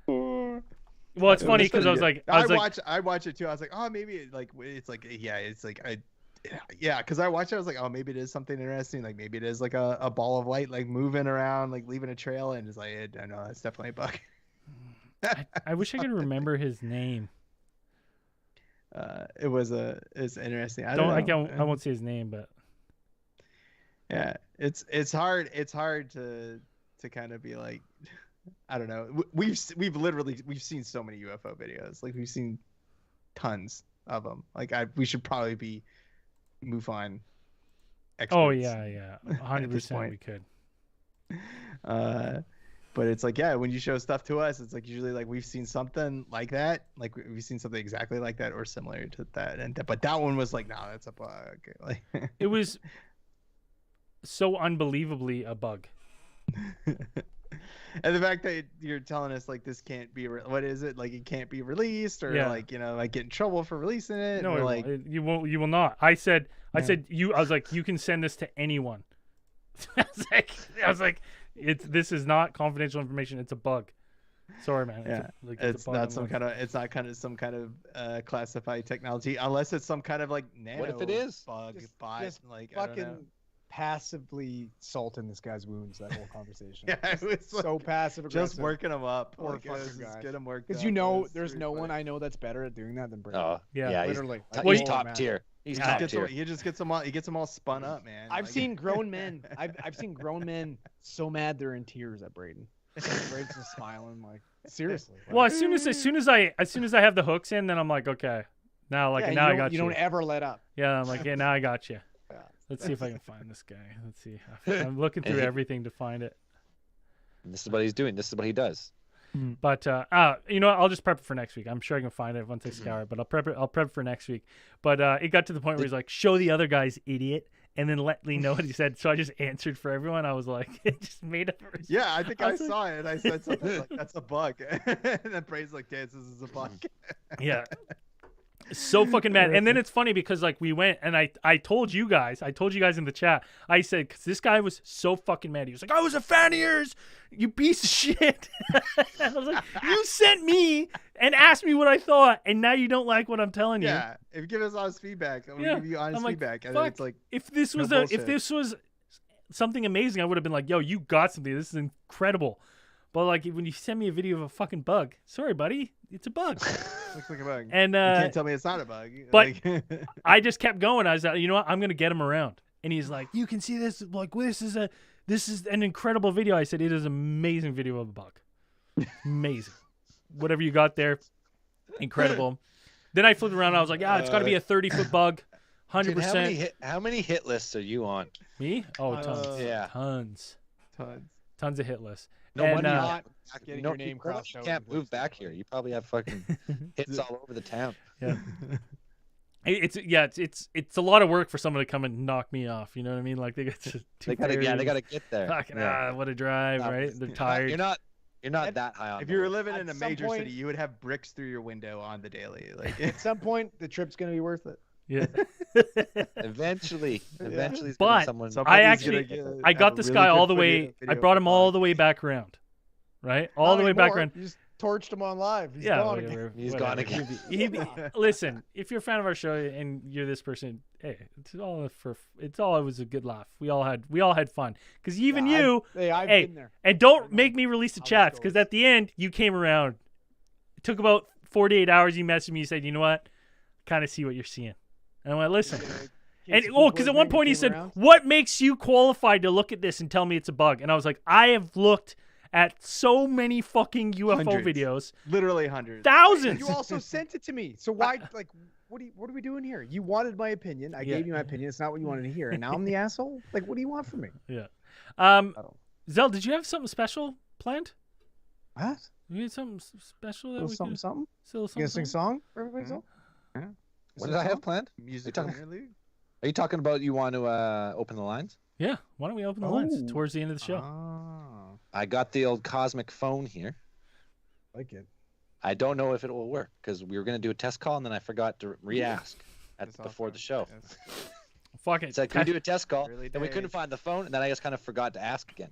Well, it's funny because I watch it too. I was like, oh, maybe because I watched it. I was like, oh, maybe it is something interesting. Like maybe it is like a ball of light like moving around, like leaving a trail, and it's like, I know that's definitely a bug. I wish I could remember his name. It's interesting. I won't say his name, but yeah, it's hard to kind of be like, I don't know. We've seen so many UFO videos. Like we've seen tons of them. Like we should probably be MUFON experts. Oh yeah, 100% we could. But it's like, yeah, when you show stuff to us, it's like usually like we've seen something like that, like we've seen something exactly like that or similar to that, but that one was like, no, that's a bug. Like it was so unbelievably a bug. And the fact that you're telling us like this can't be what is it, like it can't be released, or like, you know, like get in trouble for releasing it. No, like you will not. I was like, you can send this to anyone. I was like, this is not confidential information. It's a bug. Sorry, man. It's not some kind of classified technology, unless it's some kind of like nano. What if it is bug bot? Like fucking I don't know. Passively salting this guy's wounds that whole conversation. Yeah, it was so like, passive aggressive. Just working him up. Poor like, fucking guy. Get him worked because up. you know there's no one I know that's better at doing that than Brady. Oh yeah, literally. He's top tier. He's top tier. He just gets them all spun up, man. I've seen grown men. I've seen grown men so mad they're in tears at Braden. Braden's just smiling like seriously. Like, well, as soon as I have the hooks in, then I'm like, okay, now I got you. You don't ever let up. Yeah, I'm like, yeah, now I got you. Let's see if I can find this guy. Let's see. I'm looking through everything to find it. This is what he's doing. This is what he does. But you know what? I'll just prep it for next week. I'm sure I can find it once I scour it. But I'll prep it for next week. But it got to the point where he's like, "Show the other guy's idiot," and then let Lee know what he said. So I just answered for everyone. I was like, it just made up. Yeah, I think I was like- saw it. I said something like, "That's a bug," and then Bray's like, "Dance, this is a bug." Yeah. So fucking mad. And then it's funny because like we went and I told you guys in the chat, I said, because this guy was so fucking mad. He was like, I was a fan of yours, you piece of shit. I was like, you sent me and asked me what I thought, and now you don't like what I'm telling you. Yeah, if you give us honest feedback, we'll give you honest I'm like, feedback. And fuck, it's like, if this was no if bullshit. this was something amazing, I would have been like, yo, you got something. This is incredible. But like when you send me a video of a fucking bug, sorry, buddy, it's a bug. looks like a bug. And you can't tell me it's not a bug. but Like- I just kept going. I was like, you know what? I'm gonna get him around. And he's like, you can see this. Like this is an incredible video. I said, it is an amazing video of a bug. Amazing. Whatever you got there, incredible. Then I flipped around. And I was like, it's got to be a 30-foot bug, 100%. Dude, how many hit lists are you on? Me? Oh, tons. Yeah. Tons of hit lists. No And, wonder not getting no, your name crossed you out. can't move back here. You probably have fucking hits all over the town. Yeah. It's a lot of work for someone to come and knock me off. You know what I mean? Like they got to They gotta get there. Fucking, Yeah. what a drive, right? They're tired. You're not that high on. if the you were list. living in a some major point- city, you would have bricks through your window on the daily. Like At some point, the trip's gonna be worth it. Yeah. Eventually, it's But gonna be someone. I somebody's actually, gonna I have got a this really guy good all the way. video I brought him of all bugs. the way back around, right? All the way back around. You just torched him on live. He's Yeah, gone whatever, again. He's whatever. gone again. He'd be- listen, if you're a fan of our show and you're this person, hey, it was a good laugh. We all had fun because even Yeah, you, I've hey, been there. and don't make me release the How this chats because goes. at the end you came around. It took about 48 hours. You messaged me. You said, you know what? Kind of see what you're seeing. And I went, listen. And because at one point he said, "What makes you qualified to look at this and tell me it's a bug?" And I was like, "I have looked at so many fucking UFO Hundreds. videos, literally hundreds. thousands." You also sent it to me. So why, like, what are we doing here? You wanted my opinion. I gave you my opinion. It's not what you wanted to hear. And now I'm the asshole? Like, what do you want from me? Yeah. Zell, did you have something special planned? What? You had something special that Little we something, could... something? Still You gonna sing a song for everybody? Mhm. What did I have planned? Music talking- interlude? Are you talking about you want to open the lines? Yeah. Why don't we open the lines Oh. towards the end of the show? Oh. I got the old cosmic phone here. Like it. I don't know if it will work because we were going to do a test call and then I forgot to re-ask That's before awesome. the show. Yes. Fuck it. It's like, can we do a test call? Early Then we couldn't days. find the phone and then I just kind of forgot to ask again.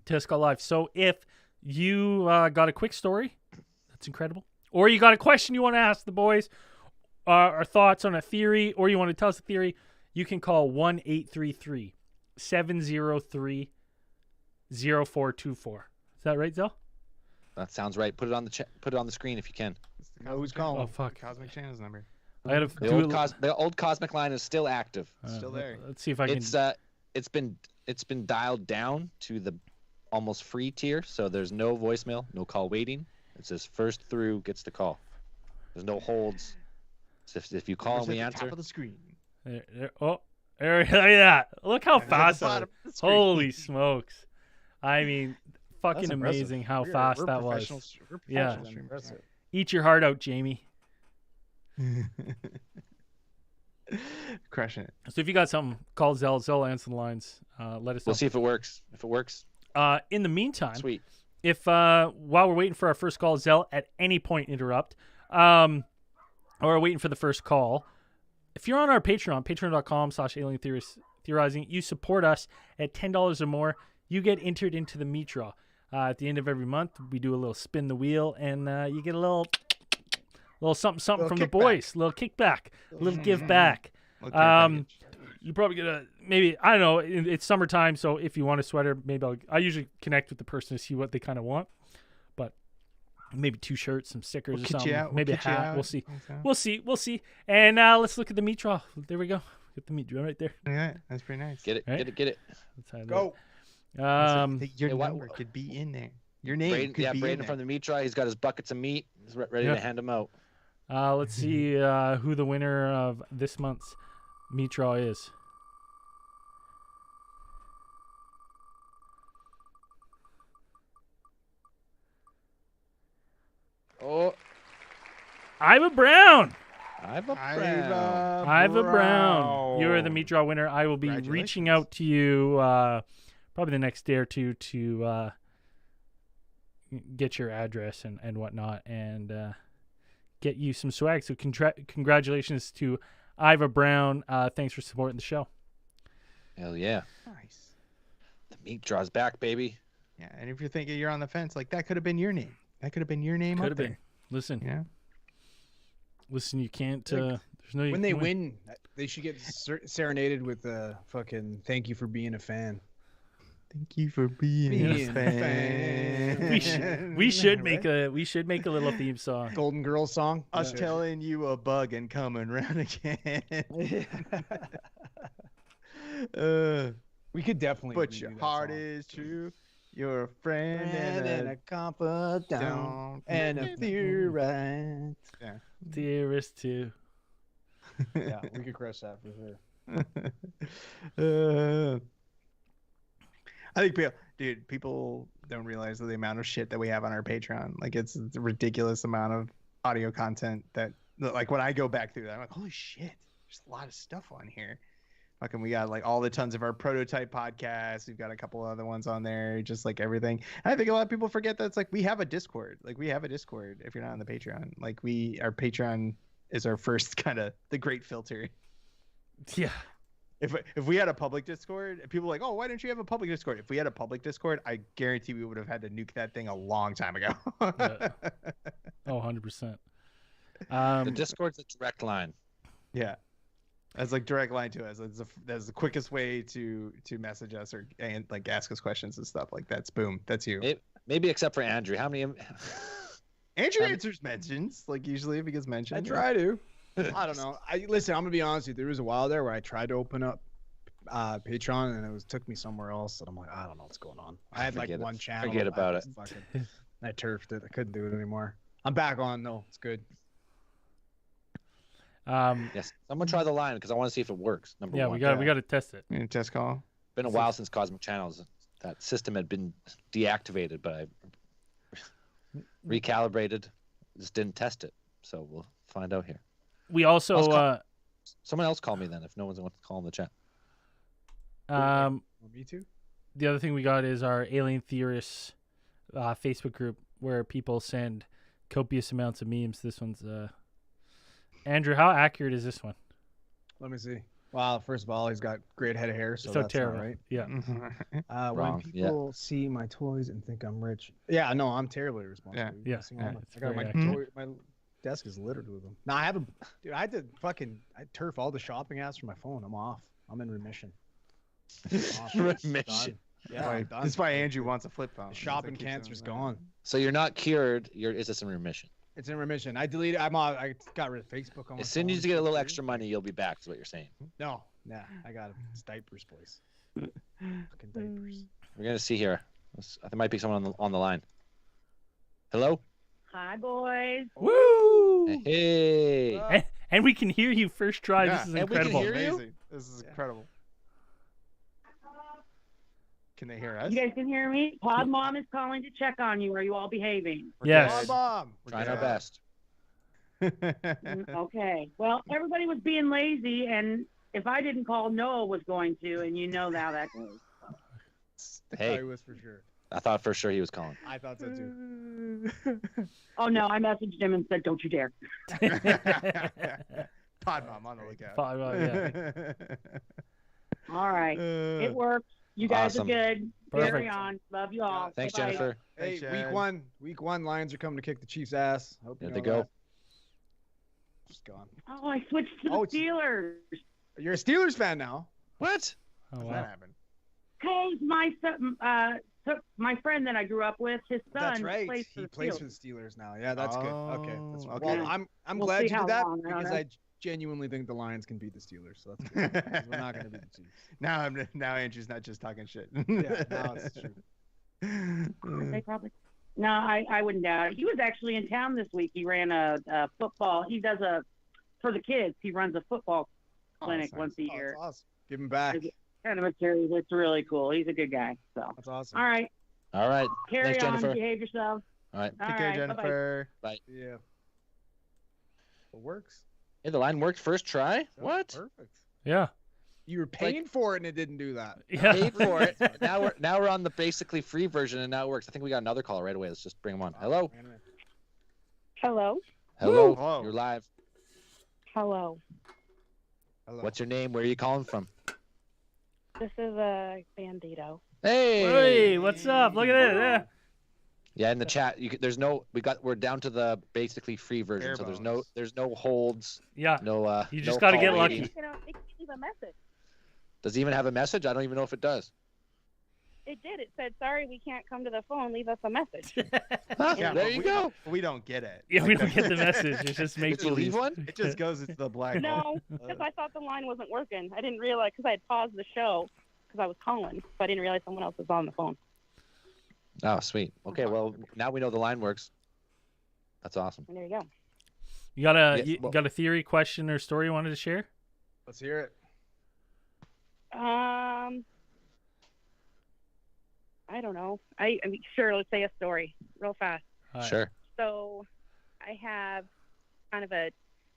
Test Call Live. So if you got a quick story, that's incredible. Or you got a question you want to ask the boys, or thoughts on a theory, or you want to tell us a theory, you can call 1-833-703-0424. Is that right, Zell? That sounds right. Put it on the screen if you can. Who's calling? Oh, fuck. Cosmic Channel's number. I gotta The do old, the old cosmic line is still active. Still there. Let's see if I can. It's been dialed down to the almost free tier, so there's no voicemail, no call waiting. It says first through gets the call. There's no holds. So if you call and we Numbers at the answer, top of the screen. Oh, there, look at that. Look how And at the fast that bottom was. of the screen. Holy smokes. I mean, fucking That's impressive. amazing how We're fast that was. professionals. We're Yeah. professionals. Impressive. Eat your heart out, Jamie. Crushing it. So if you got something, call Zell. Zell answer the lines. Let us know. we'll see if it works. If it works, In the meantime, sweet. if while we're waiting for our first call, Zell at any point interrupt, or we're waiting for the first call, if you're on our patreon.com/alientheorizing, you support us at $10 or more, you get entered into the meat draw. At the end of every month, we do a little spin the wheel, and you get a little something from the kickback. boys, a little kickback, a little give back. Okay, package. You probably get maybe, I don't know, it's summertime, so if you want a sweater, maybe I usually connect with the person to see what they kind of want, but maybe 2 shirts, some stickers We'll or kit you something, out, we'll maybe a kit you hat. out. We'll see. Okay. We'll see. And let's look at the meat draw. There we go. Get the meat draw right there. Yeah, that's pretty nice. Get it, Right? get it. Let's have Go. that. Your Hey, what- number could be in there. Your name Braden, could be in Braden there. from the meat try. He's got his buckets of meat. He's ready Yeah. to hand them out. Let's see who the winner of this month's meat draw is. Oh, Iva Brown. Iva Brown. You are the meat draw winner. I will be reaching out to you probably the next day or two to get your address and whatnot and get you some swag. So congratulations to Iva Brown. Thanks for supporting the show. Hell yeah. Nice. The meat draw's back, baby. Yeah, and if you're thinking you're on the fence, like that could have been your name. That could have been your name. Could up have there. been. Listen. Yeah. Listen, you can't. There's no. When they win, they should get serenaded with a fucking "Thank you for being a fan." Thank you for being a fan. We should make a little theme song. Golden Girls song. Us telling you a bug and coming round again. We could definitely. But your heart is true. You're a friend and a confidant and a theorist. Yeah. Dearest too. Yeah, we could crush that for sure. I think people don't realize the amount of shit that we have on our Patreon. Like it's a ridiculous amount of audio content that, like, when I go back through that, I'm like, holy shit, there's a lot of stuff on here. Fucking, we got like all the tons of our prototype podcasts. We've got a couple other ones on there, just like everything. And I think a lot of people forget that it's like we have a Discord. Like we have a Discord if you're not on the Patreon. Like our Patreon is our first kind of the great filter. Yeah. If we had a public Discord, people are like, oh, why didn't you have a public Discord? If we had a public Discord, I guarantee we would have had to nuke that thing a long time ago. Yeah. Oh, 100%. The Discord's a direct line. Yeah. That's like direct line to us. That's the quickest way to message us and like ask us questions and stuff. Like that's boom. That's you. Maybe except for Andrew. How many? Andrew answers mentions like usually if he gets mentioned. I try to. I don't know. Listen. I'm gonna be honest with you. There was a while there where I tried to open up Patreon and it took me somewhere else, and I'm like, I don't know what's going on. I had like one channel. Forget about it. I turfed it. I couldn't do it anymore. I'm back on though. It's good. Yes, someone try the line because I want to see if it works. Number one. We got to test it. Test call. Been a while since Cosmic Channels. That system had been deactivated, but I recalibrated. Just didn't test it, so we'll find out here. We also someone else call me then if no one's going to call in the chat. Me too. The other thing we got is our Alien Theorists Facebook group where people send copious amounts of memes. This one's Andrew, how accurate is this one? Let me see. Wow, first of all, he's got great head of hair, so that's terrible. Not right. Yeah. When people see my toys and think I'm rich. Yeah, no, I'm terribly responsible. Yeah. I got my desk is littered with them. Now I have I had to turf all the shopping apps from my phone. I'm off. I'm in remission. Remission. Yeah, that's why Andrew wants a flip phone. The shopping cancer's gone. So you're not cured. It's just in remission. It's in remission. I deleted. I got rid of Facebook on my As soon as you get a little extra money, you'll be back. Is what you're saying? No, nah. I got it. It's diapers place. Fucking diapers. We're gonna see here. There might be someone on the line. Hello. Hi, boys. Woo! Hey. And we can hear you first try. This is incredible. And we can hear you? Amazing. This is incredible. Can they hear us? You guys can hear me? Pod Mom is calling to check on you. Are you all behaving? Yes. Mom. We're trying our best. Okay. Well, everybody was being lazy, and if I didn't call, Noah was going to, and you know how that goes. Hey. I was for sure. I thought for sure he was calling. I thought so too. Oh, no. I messaged him and said, don't you dare. Pod Mom on the lookout. Pod Mom, yeah. All right. It works. You guys Awesome. are good. Perfect. Carry on. Love you all. Thanks, Bye-bye. Jennifer. Hey, Thanks, week one, Lions are coming to kick the Chiefs' ass. Hope you There know they go. that. Just gone. Oh, I switched to the Steelers. You're a Steelers fan now. What? Oh, How'd wow. that happen? Because my son, my friend that I grew up with, his son That's right. plays for He the plays Steelers. for the Steelers now. Yeah, that's good. Okay. Oh, Well, okay. I'm We'll glad see you how did that long, I don't because know. I genuinely think the Lions can beat the Steelers. So that's good. 'Cause we're not going to beat the Chiefs. Now Andrew's not just talking shit. Yeah, now it's true. They probably. No, I wouldn't doubt it. He was actually in town this week. He ran a football. He does for the kids. He runs a football clinic nice. once a year. That's awesome. Give him back. It's kind of a series. It's really cool. He's a good guy. So. That's awesome. All right. All right. Carry Thanks, on. Jennifer. Behave yourself. All right. All Take care, right, bye-bye. Jennifer. Bye. Yeah. It works. Hey, the line worked first try. What? Perfect. Yeah. You were paying for it and it didn't do that. Yeah. Paid for it. Now we're on the basically free version, and now it works. I think we got another caller right away. Let's just bring him on. Hello. Hello. Hello. Hello. You're live. Hello. Hello. What's your name? Where are you calling from? This is Bandito. Hey. Hey, what's up? Look at it. Yeah. Yeah, in the chat, we're down to the basically free version, Bare so bones. there's no holds. Yeah. No. You just no got to call get waiting. lucky. It can leave a message. Does it even have a message? I don't even know if it does. It did. It said, "Sorry, we can't come to the phone. Leave us a message." Yeah, there you go. We don't get it. Yeah, we don't get the message. It just makes Did you leave one? It just goes into the black hole. No, because I thought the line wasn't working. I didn't realize because I had paused the show because I was calling, so I didn't realize someone else was on the phone. Oh, sweet. Okay, well, now we know the line works. That's awesome. And there you go. You got a Yes, you well- got a theory, question, or story you wanted to share? Let's hear it. I don't know. I mean, sure. Let's say a story real fast. All right. Sure. So, I have kind of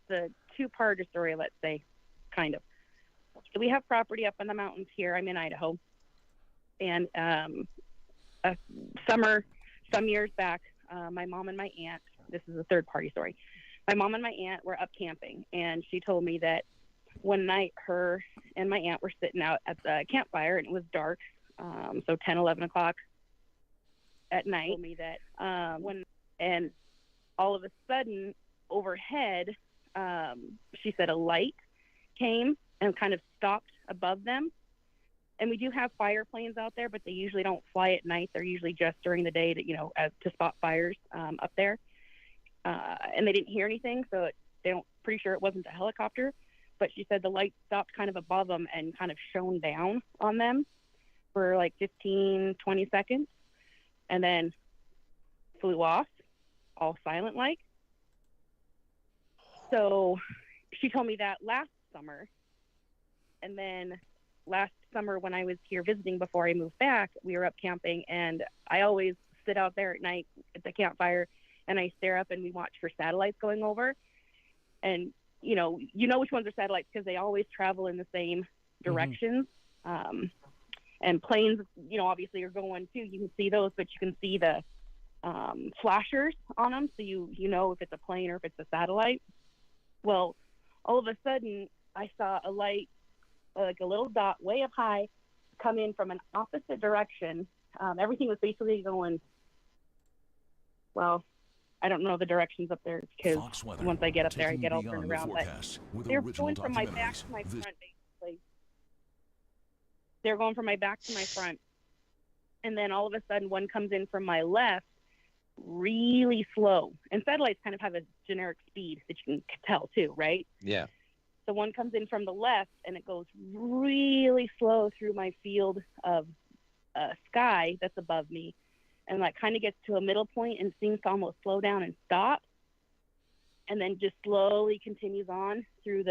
the two-part story. Let's say, kind of. So we have property up in the mountains here. I'm in Idaho, and some years back, my mom and my aunt. This is a third-party story. My mom and my aunt were up camping, and she told me that one night her and my aunt were sitting out at the campfire, and it was dark, so 10, 11 o'clock at night. Told me that and all of a sudden overhead, she said a light came and kind of stopped above them. And we do have fire planes out there, but they usually don't fly at night. They're usually just during the day to spot fires up there. And they didn't hear anything, so pretty sure it wasn't a helicopter. But she said the light stopped kind of above them and kind of shone down on them for like 15, 20 seconds, and then flew off, all silent like. So she told me that last summer. And then last summer when I was here visiting before I moved back, we were up camping, and I always sit out there at night at the campfire and I stare up and we watch for satellites going over. And you know which ones are satellites because they always travel in the same directions. And planes, obviously are going too. You can see those, but you can see the flashers on them, so you know if it's a plane or if it's a satellite. Well, all of a sudden, I saw a light, like a little dot way up high, come in from an opposite direction. Everything was basically going, well, I don't know the directions up there because once I get up there, I get all turned around. But they're going from my back to my front, basically. They're going from my back to my front. And then all of a sudden, one comes in from my left really slow. And satellites kind of have a generic speed that you can tell too, right? Yeah. So one comes in from the left, and it goes really slow through my field of sky that's above me. And like kind of gets to a middle point and seems to almost slow down and stop, and then just slowly continues on through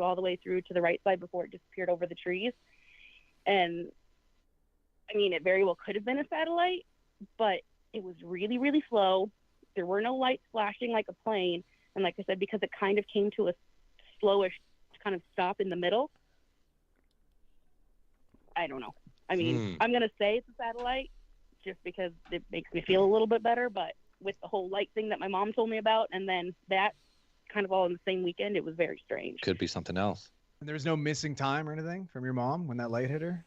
all the way through to the right side before it disappeared over the trees. And I mean, it very well could have been a satellite, but it was really, really slow. There were no lights flashing like a plane, and like I said, because it kind of came to a slowish kind of stop in the middle. I don't know. I mean, I'm gonna say it's a satellite, just because it makes me feel a little bit better, but with the whole light thing that my mom told me about, and then that kind of all in the same weekend, it was very strange. Could be something else. And there was no missing time or anything from your mom when that light hit her?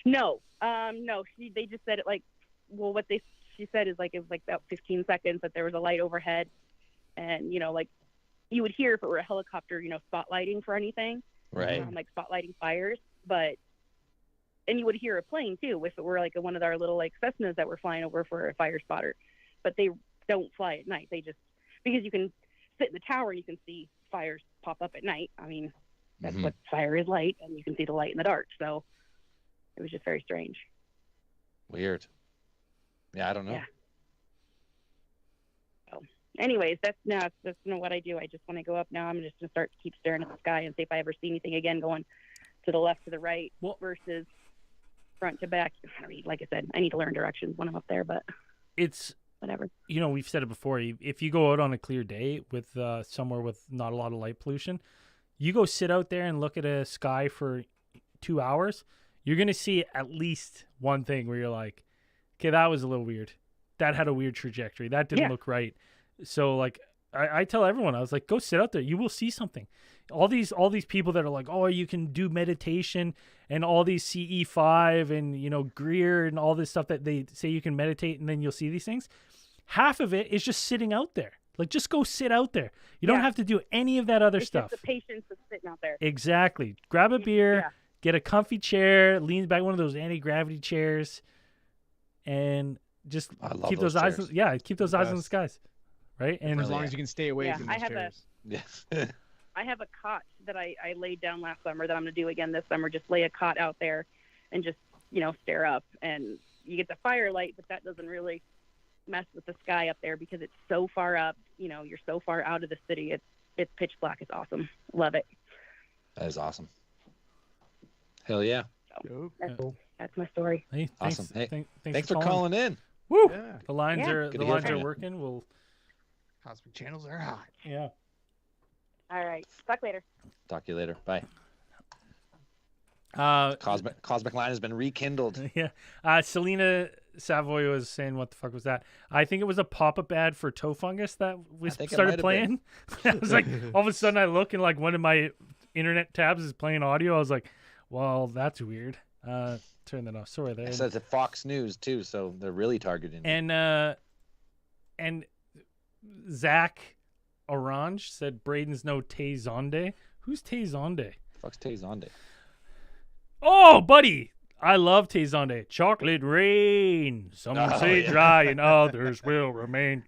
No. They just said it like, well, what she said is like, it was like about 15 seconds that there was a light overhead, and, like you would hear if it were a helicopter, spotlighting for anything. Right. Like spotlighting fires, and you would hear a plane too if it were like one of our little like Cessnas that were flying over for a fire spotter. But they don't fly at night. They just, because you can sit in the tower and you can see fires pop up at night. I mean, that's what fire is like, and you can see the light in the dark. So it was just very strange. Weird. Yeah, I don't know. Yeah. So, anyways, that's not what I do. I just, when I go up now, I'm just gonna start to keep staring at the sky and see if I ever see anything again going to the left, to the right, versus front to back. I mean, like I said, I need to learn directions when I'm up there, but it's whatever. You know, we've said it before. If you go out on a clear day with somewhere with not a lot of light pollution, you go sit out there and look at a sky for 2 hours, you're going to see at least one thing where you're like, okay, that was a little weird. That had a weird trajectory. That didn't look right. So like I tell everyone, I was like, go sit out there. You will see something. All these people that are like, oh, you can do meditation and all these CE5 and, you know, Greer and all this stuff that they say you can meditate and then you'll see these things. Half of it is just sitting out there. Like, just go sit out there. You don't have to do any of that other stuff. Just the patience of sitting out there. Exactly. Grab a beer, get a comfy chair, lean back, one of those anti-gravity chairs, and just keep those eyes. Keep those eyes in the skies, right? And as long as you can stay away from those chairs. I have a cot that I laid down last summer that I'm going to do again this summer. Just lay a cot out there and just, you know, stare up. And you get the firelight, but that doesn't really mess with the sky up there because it's so far up. You know, you're so far out of the city. It's pitch black. It's awesome. Love it. That is awesome. Hell yeah. So that's my story. Hey, awesome. Thanks for calling. calling in. Woo! Yeah. The lines are working. We'll Cosmic channels are hot. Yeah. All right. Talk later. Talk to you later. Bye. Cosmic line has been rekindled. Yeah. Selena Savoy was saying, what the fuck was that? I think it was a pop-up ad for toe fungus that we started playing. I was like, all of a sudden I look and like one of my internet tabs is playing audio. I was like, well, that's weird. Turn that off. Sorry there. It says at Fox News too, so they're really targeting. And Zach Orange said Braden's no Tay Zonde. Who's Tay Zonde? Fuck's Tay Zonde? Oh, buddy. I love Tay Zonde. Chocolate rain. Some say dry and others will remain.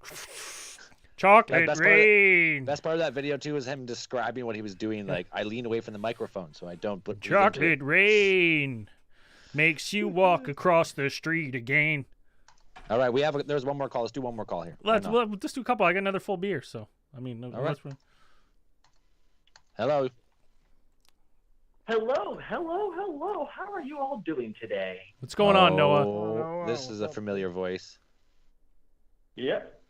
Chocolate rain. Best part of that video too is him describing what he was doing. Like, I leaned away from the microphone so I don't put chocolate rain makes you walk across the street again. All right, there's one more call. Let's do one more call here. Let's just do a couple. I got another full beer, so I mean. All right. Hello. Hello. How are you all doing today? What's going on, Noah? This is a familiar voice. Yep.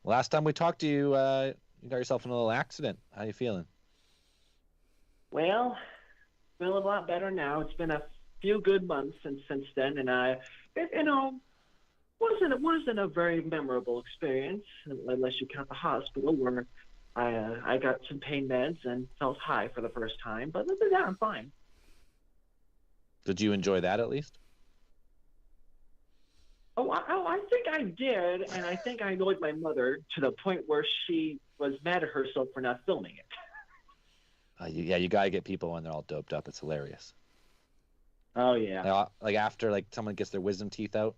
Last time we talked to you, you got yourself in a little accident. How you feeling? Well, feeling a lot better now. It's been a few good months since then, and wasn't a very memorable experience, unless you count the hospital where I got some pain meds and felt high for the first time. But other than that, I'm fine. Did you enjoy that at least? Oh, I think I did, and I think I annoyed my mother to the point where she was mad at herself for not filming it. You gotta get people when they're all doped up. It's hilarious. Oh yeah. Like after someone gets their wisdom teeth out.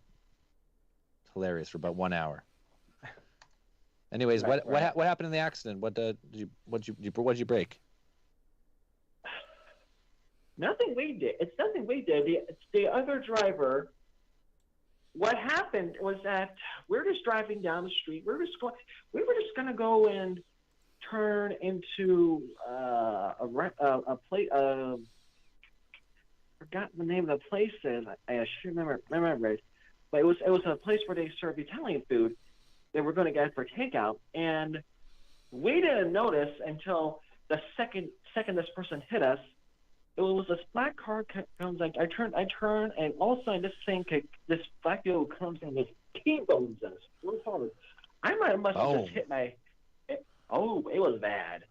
It's hilarious for about 1 hour. Anyways, what happened in the accident? What'd you break? Nothing we did. It's nothing we did. It's the other driver. What happened was that we're just driving down the street. We were just gonna go and turn into a place. Forgot the name of the place is. I should remember it. But it was a place where they serve Italian food. They were going to get for takeout, and we didn't notice until the second this person hit us. It was this black car comes like I turn, and all of a sudden this black dude comes and just T-bones us. I must have just hit my. It was bad.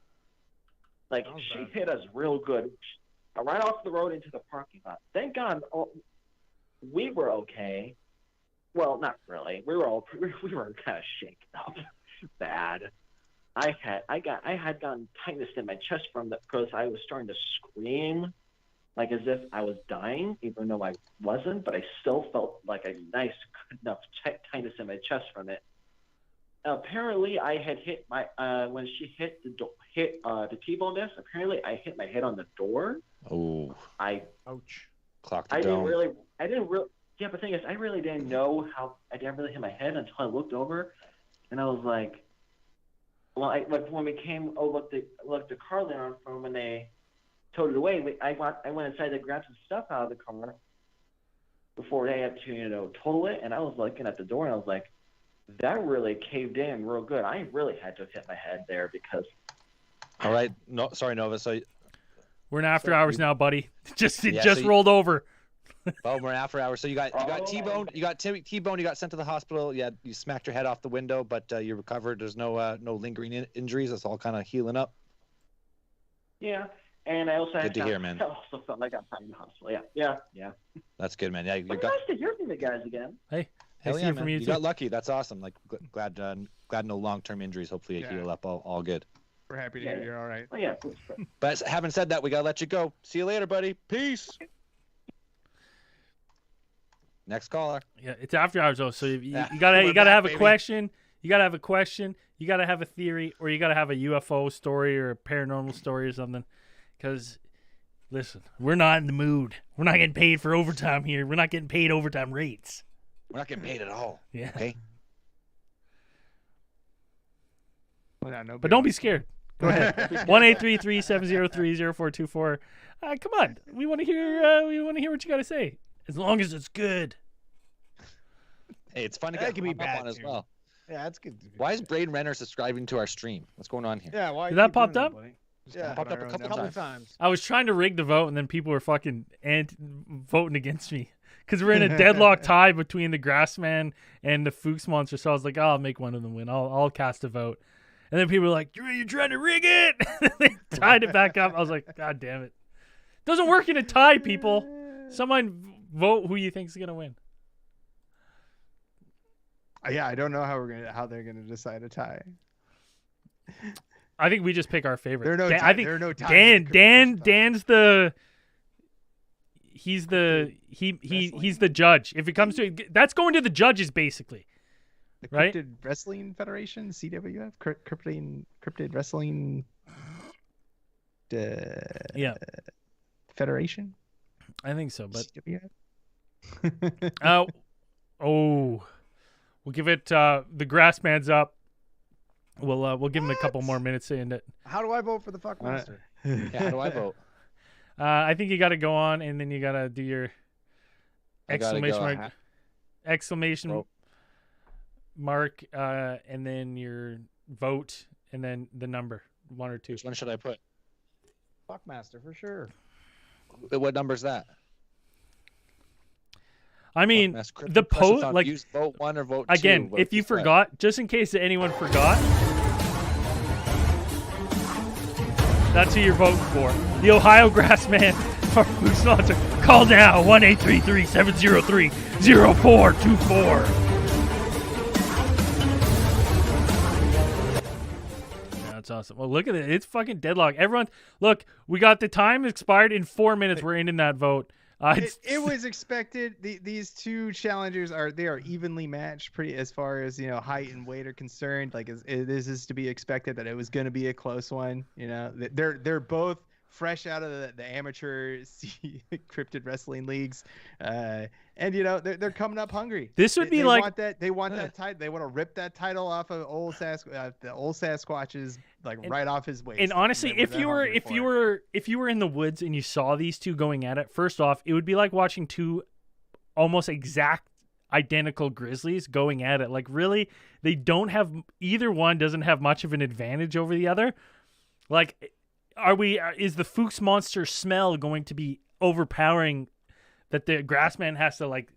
Like she hit us real good, right off the road into the parking lot. Thank God, we were okay. Well, not really. We were kind of shaken up bad. I had gotten tightness in my chest because I was starting to scream, like as if I was dying, even though I wasn't. But I still felt like a nice, good enough tightness in my chest from it. Apparently, I had hit my when she hit the T-bone disc. Apparently, I hit my head on the door. Oh. Ouch. Clocked the dome. I didn't really. Yeah, but the thing is, I really didn't know how. I didn't really hit my head until I looked over, and I was like, "Well, when we came, looked the car there from when they towed it away. I went inside to grab some stuff out of the car before they had to, total it. And I was looking at the door, and I was like, that really caved in real good. I really had to hit my head there because. All right. No, sorry, Nova. So we're in after hours now, buddy. It just so rolled over. Oh, we're in after hours. So you got T-boned. You got T-boned. You got sent to the hospital. You smacked your head off the window, but you recovered. There's no lingering injuries. It's all kind of healing up. Yeah, and I also Good to hear, man. I also felt like I got in the hospital. Yeah. That's good, man. Yeah, you But got. nice to hear from you guys again. Hey, Hell nice to yeah, hear man. from you You too. got lucky. That's awesome. Like glad no long-term injuries. Hopefully you heal up all good. We're happy to hear you're all right. Oh yeah. But having said that, we gotta let you go. See you later, buddy. Peace. Next caller. Yeah, it's after hours though, so you Yeah. gotta We're back, have a baby. question. You gotta have a question. You gotta have a theory, or you gotta have a UFO story or a paranormal story or something. Because, listen, we're not in the mood. We're not getting paid for overtime here. We're not getting paid overtime rates. We're not getting paid at all. Yeah. Okay. Well, no, But don't be scared. Go ahead. 1-833-703-0424. Come on. We want to hear. We want to hear what you got to say. As long as it's good. Hey, it's fun to That get can be hung up bad on as too. well. Yeah, that's good. Why is Braden Renner subscribing to our stream? What's going on here? Yeah, why? Did you that keep doing popped up? buddy? Just Yeah, popped up a couple times. I was trying to rig the vote, and then people were fucking voting against me. Because we're in a deadlock tie between the Grassman and the Fuchs Monster. So I was like, oh, I'll make one of them win. I'll cast a vote. And then people were like, you're trying to rig it. They tied it back up. I was like, God damn it. Doesn't work in a tie, people. Someone vote who you think's going to win. Yeah, I don't know how they're gonna decide a tie. I think we just pick our favorite. There are no Dan, tie- I think there are no ties in the Dan's the he's the judge. If it comes to it, that's going to the judges basically. The Right? Cryptid Wrestling Federation, CWF, Cryptid Wrestling. Yeah, Federation. I think so. But CWF. we'll give it the Grassman's up. We'll give him a couple more minutes to end it. How do I vote for the Fuckmaster? Yeah, how do I vote? I think you got to go on, and then you got to do your exclamation mark, and then your vote, and then the number 1 or 2. Which one should I put? Fuckmaster for sure. What number's that? I mean, Cryptid the post, Crush-a-thon. like, Use vote 1 or vote 2. again, Vote if you just what? forgot, just in case that anyone forgot, that's who you're voting for. The Ohio Grassman or Food Sponsor. Call now, 1-833-703-0424. That's awesome. Well, look at it. It's fucking deadlock. Everyone, look, we got the time expired in 4 minutes. We're ending that vote. It was expected. These two challengers are evenly matched, pretty as far as height and weight are concerned. Like this is to be expected that it was going to be a close one. They're both fresh out of the amateur cryptid wrestling leagues, and they're coming up hungry. This would be they like want that title. They want to rip that title off of the old Sasquatch's right off his waist. And honestly, if you were in the woods and you saw these two going at it, first off, it would be like watching two almost exact identical grizzlies going at it. Like really, they don't have either one doesn't have much of an advantage over the other. Like, is the Fuchs Monster smell going to be overpowering that the Grassman has to like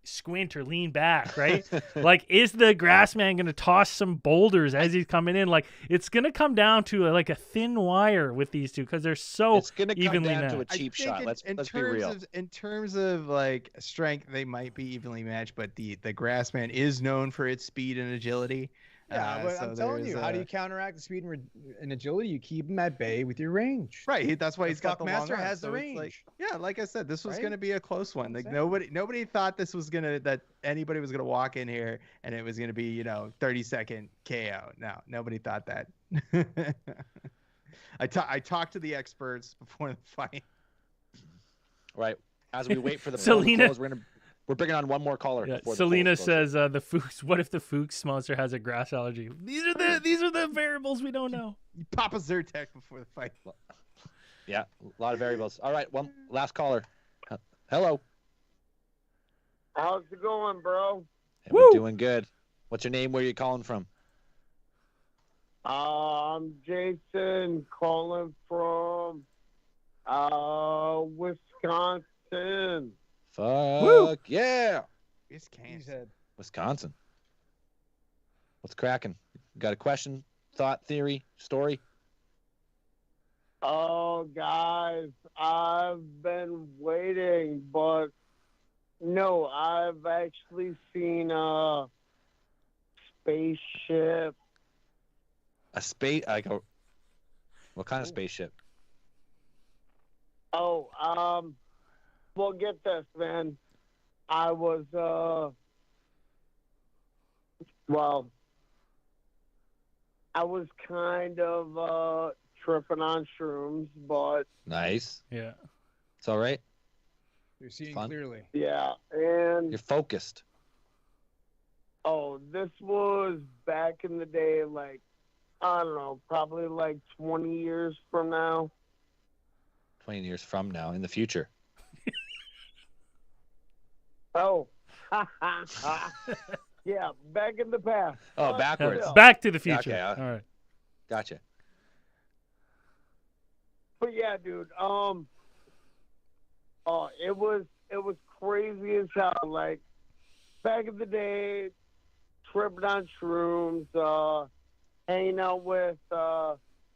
squint or lean back, right? Like, is the Grassman going to toss some boulders as he's coming in? Like, it's going to come down to like a thin wire with these two because they're so it's gonna come evenly down matched. to a cheap shot. Let's be real. In terms of like strength, they might be evenly matched, but the Grassman is known for its speed and agility. Yeah, but I'm telling you, how do you counteract the speed and agility? You keep him at bay with your range. Right, that's why he's got the long Fuckmaster arm. has the So it's range. like I said, this was Right? going to be a close one. Like I'm nobody thought that anybody was going to walk in here and it was going to be 30-second KO. No, nobody thought that. I talked to the experts before the fight. Right. As we wait for the Selena- close, we're bringing on one more caller. Yeah, before the Selena polls close. says the Fuchs. What if the Fuchs Monster has a grass allergy? These are the variables we don't know. Papa Zyrtec before the fight. Yeah, a lot of variables. All right, one last caller. Hello. How's it going, bro? Hey, we're doing good. What's your name? Where are you calling from? I'm Jason calling from Wisconsin. Fuck yeah. Wisconsin. What's cracking? Got a question, thought, theory, story? Oh, guys, I've been waiting, but no, I've actually seen a spaceship. A what kind of spaceship? Oh, well, get this, man. I was, I was kind of, tripping on shrooms, but... Nice. Yeah. It's all right? You're seeing Fun. clearly. Yeah, and... You're focused. Oh, this was back in the day, like, I don't know, probably like 20 years from now. 20 years from now, in the future. Oh. Yeah, back in the past. Oh, backwards. Back to the future. Okay, all right. Gotcha. But yeah, dude, it was crazy as hell. Like, back in the day, tripping on shrooms, hanging out with a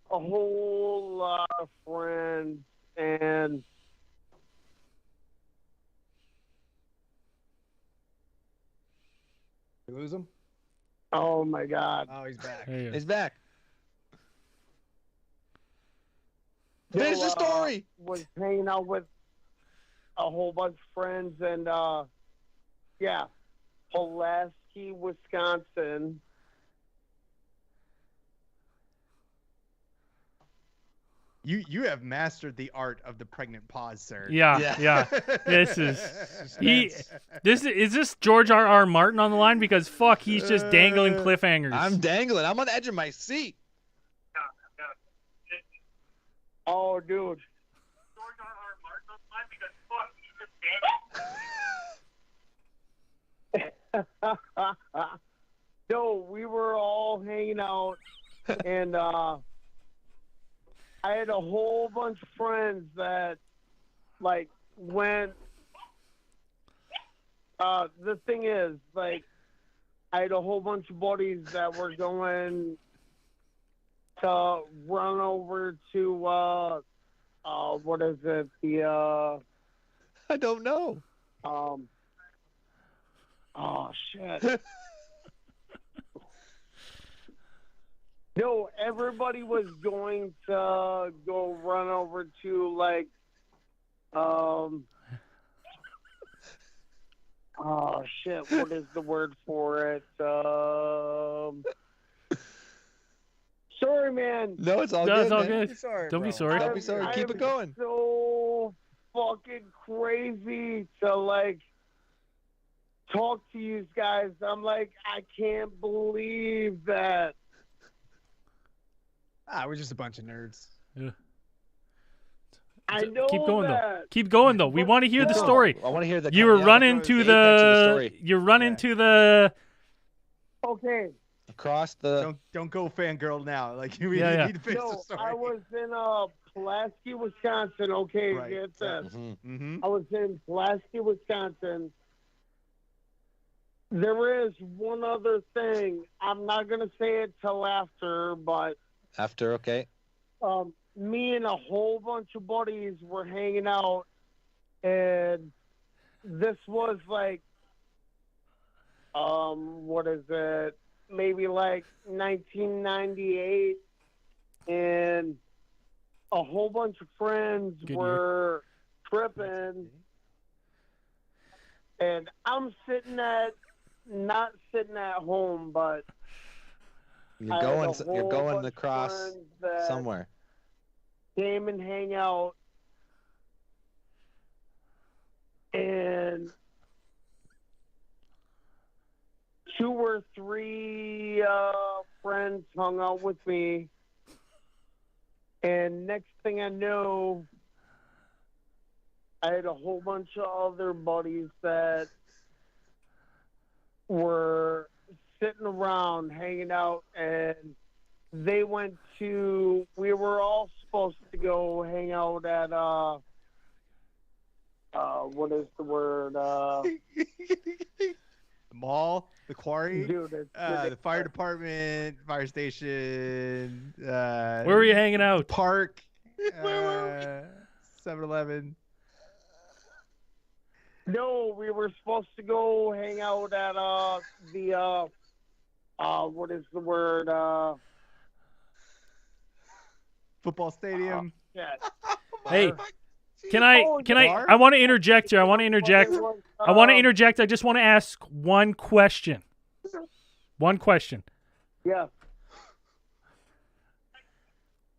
whole lot of friends, and You lose him? oh my God. Oh, he's back. He's back. So, Finish the story. Was hanging out with a whole bunch of friends, and yeah, Pulaski, Wisconsin. You have mastered the art of the pregnant pause, sir. Yeah. This is is this George R.R. Martin on the line? Because fuck, he's just dangling cliffhangers. I'm dangling. I'm on the edge of my seat. Oh, dude. No, we were all hanging out, and I had a whole bunch of friends that, like, went. The thing is, like, I had a whole bunch of buddies that were going to run over to what is it? I don't know. Oh shit. No, everybody was going to go run over to, like, oh shit, what is the word for it? Sorry, man. No, it's all No, good. it's all man. good. Be sorry, Don't be bro. sorry. Don't be sorry. Keep it going. So fucking crazy to, like, talk to you guys. I'm like, I can't believe that. We're just a bunch of nerds. Yeah. I know Keep going that. though. Keep going though. We want to hear the story. I want to hear the. You were running to apex of the the. story. You're running to the. Okay. Across the. Don't go fangirl now. Like we need to finish the No, story. I was in Pulaski, Wisconsin. Okay, Right. get this. Mm-hmm. I was in Pulaski, Wisconsin. There is one other thing. I'm not gonna say it till after, but After, okay. me and a whole bunch of buddies were hanging out, and this was like, what is it? Maybe like 1998, and a whole bunch of friends were tripping, and I'm not sitting at home, but You're going across somewhere. Came and hang out, and 2 or 3 friends hung out with me, and next thing I know, I had a whole bunch of other buddies that were sitting around hanging out, and we were all supposed to go hang out at what is the word? The mall, the quarry, Dude, the fire department, fire station. Where were you hanging out? Park. 7-Eleven. No, we were supposed to go hang out at the what is the word? Football stadium. Hey, can I? I want to interject here. I want to interject. I just want to ask one question. One question. Yeah.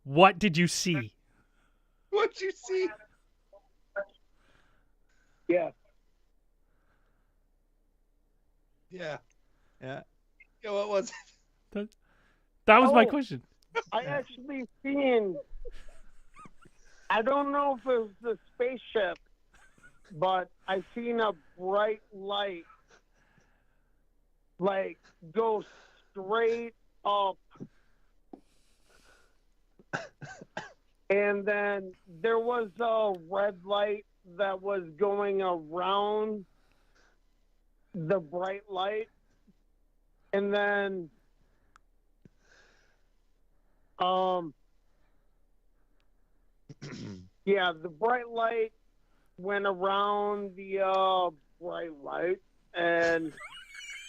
What did you see? What'd you see? Yeah. Yeah. Yeah. Yeah, what was it? That was my question. I actually seen, I don't know if it was the spaceship, but I seen a bright light, like, go straight up. And then there was a red light that was going around the bright light. And then yeah, the bright light went around the bright light, and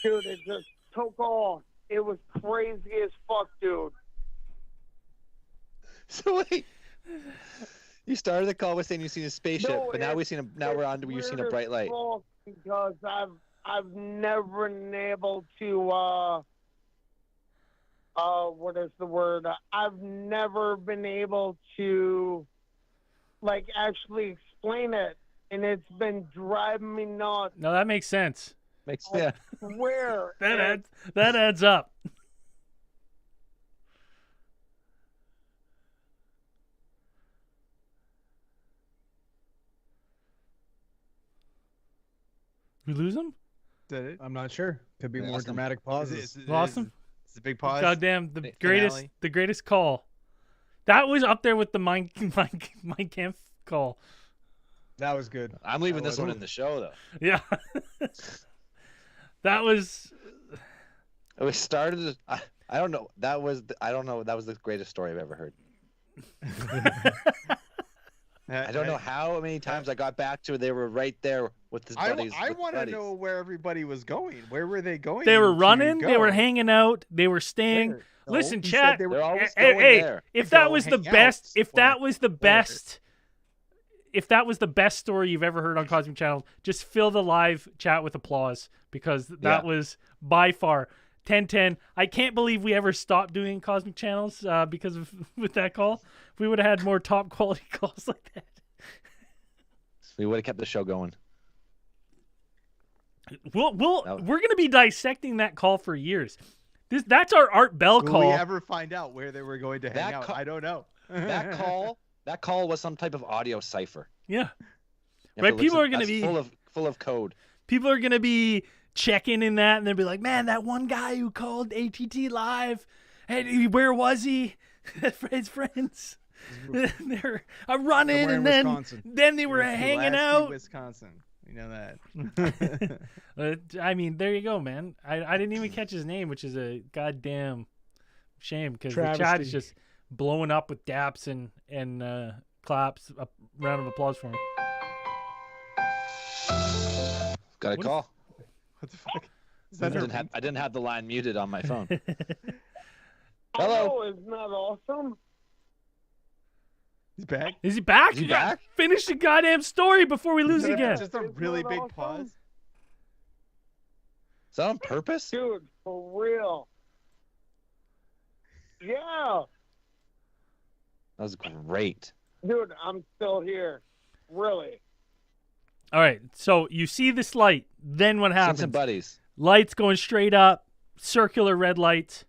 dude, it just took off. It was crazy as fuck, dude. So wait, you started the call with saying you've seen a spaceship, No, but now we've seen a you've seen a bright light. Because I've never been able to what is the word? I've never been able to like actually explain it, and it's been driving me nuts. No, that makes sense. Makes sense. Where that adds up. We lose him? Did it? I'm not sure. Could be more dramatic pauses. Lost him? It's a big pause. Goddamn, the finale. greatest call. That was up there with the Mein Kampf call. That was good. I'm leaving this one in the show though. Yeah. That was. It was started. I don't know. That was. I don't know. That was the greatest story I've ever heard. I don't know how many times I got back to it. They were right there with his buddies. I want to know where everybody was going. Where were they going? They were running. They were hanging out. They were staying. No, Listen, he chat. said they were always Hey, going hey, there. if To that go was the hang best, out. if that was the best, if that was the best story you've ever heard on Cosmic Channel, just fill the live chat with applause because that was by far 10-10. I can't believe we ever stopped doing Cosmic Channels because of with that call. We would have had more top quality calls like that. We would have kept the show going. We're gonna be dissecting that call for years. That's our Art Bell call. Will we ever find out where they were going to hang out? I don't know. That call was some type of audio cipher. Yeah. Right. People are gonna be full of code. People are gonna be checking in that, and they'll be like, "Man, that one guy who called ATT live, hey, where was he? His friends." They're running, and then they were hanging out. Wisconsin, you know that. I mean, there you go, man. I didn't even catch his name, which is a goddamn shame because the chat is just blowing up with daps and claps. A round of applause for him. Got a call. What the fuck? I didn't have the line muted on my phone. Hello. Oh, isn't that awesome? He's back. Is he back? Is he back? Finish the goddamn story before we lose again. Just a really big pause. Is that on purpose? Dude, for real. Yeah. That was great. Dude, I'm still here. Really. All right. So you see this light. Then what happens? Some buddies. Lights going straight up. Circular red lights.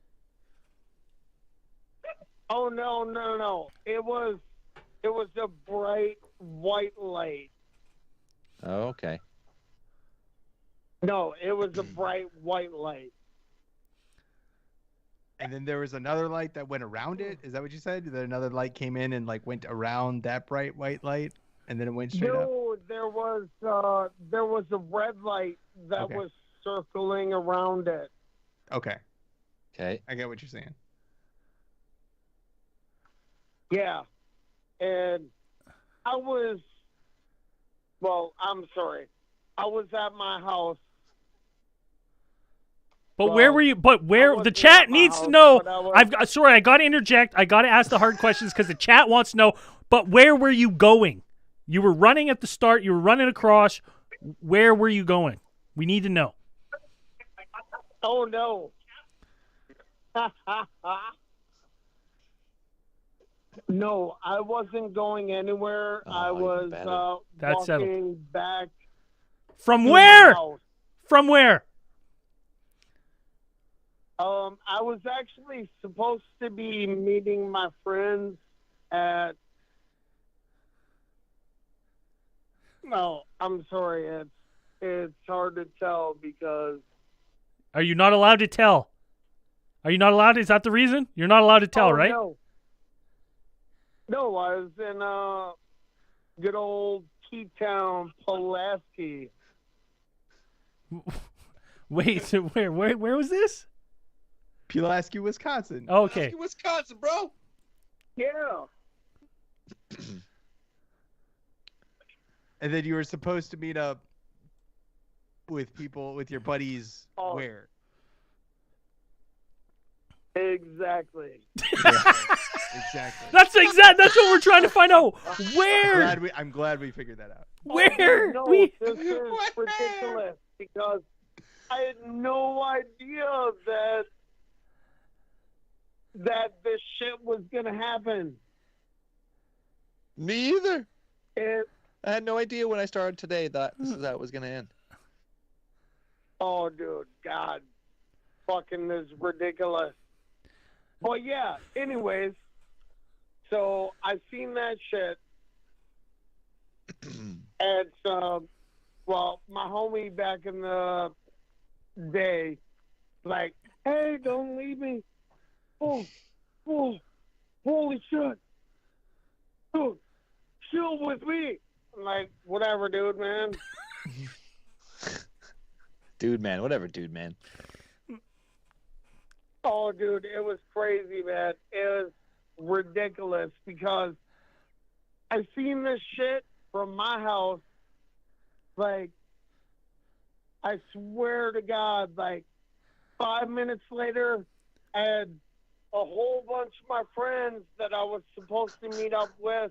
Oh, no. It was a bright white light. Oh, okay. No, it was a bright white light. And then there was another light that went around it. Is that what you said? That another light came in and like went around that bright white light, and then it went straight up. No, there was a red light that Okay. was circling around it. Okay, Okay. I get what you're saying. Yeah, and I'm sorry. I was at my house. But Well, where were you? But where the wasn't chat at my needs to house, know. but I was- I've got. Sorry, I got to interject. I got to ask the hard questions because the chat wants to know. But where were you going? You were running at the start. You were running across. Where were you going? We need to know. Oh no. No, I wasn't going anywhere. I even was better. That's settled. walking back From to the where? house. From where? I was actually supposed to be meeting my friends at. No, I'm sorry. It's hard to tell because. Are you not allowed to tell? Are you not allowed? Is that the reason? You're not allowed to tell, Oh, right? No. No, I was in good old T-Town, Pulaski. Wait, so where was this? Pulaski, Wisconsin. Okay. Wisconsin, bro. Yeah. And then you were supposed to meet up with people, with your buddies. Oh. Where? Exactly. Exactly. That's what we're trying to find out. Where? I'm glad we figured that out. Where? No, We- this is ridiculous because I had no idea that this shit was gonna happen. Me either. It, I had no idea when I started today that this is how it was going to end. oh, dude, God, fucking this is ridiculous. But yeah, anyways, so I seen that shit. And well, my homie back in the day, like, hey, don't leave me. Oh, holy shit. Dude, chill with me. I'm like, whatever, dude, man. Dude, man. Whatever, dude, man. Oh, dude, it was crazy, man. It was ridiculous because I seen this shit from my house. Like, I swear to God, like 5 minutes later, I had a whole bunch of my friends that I was supposed to meet up with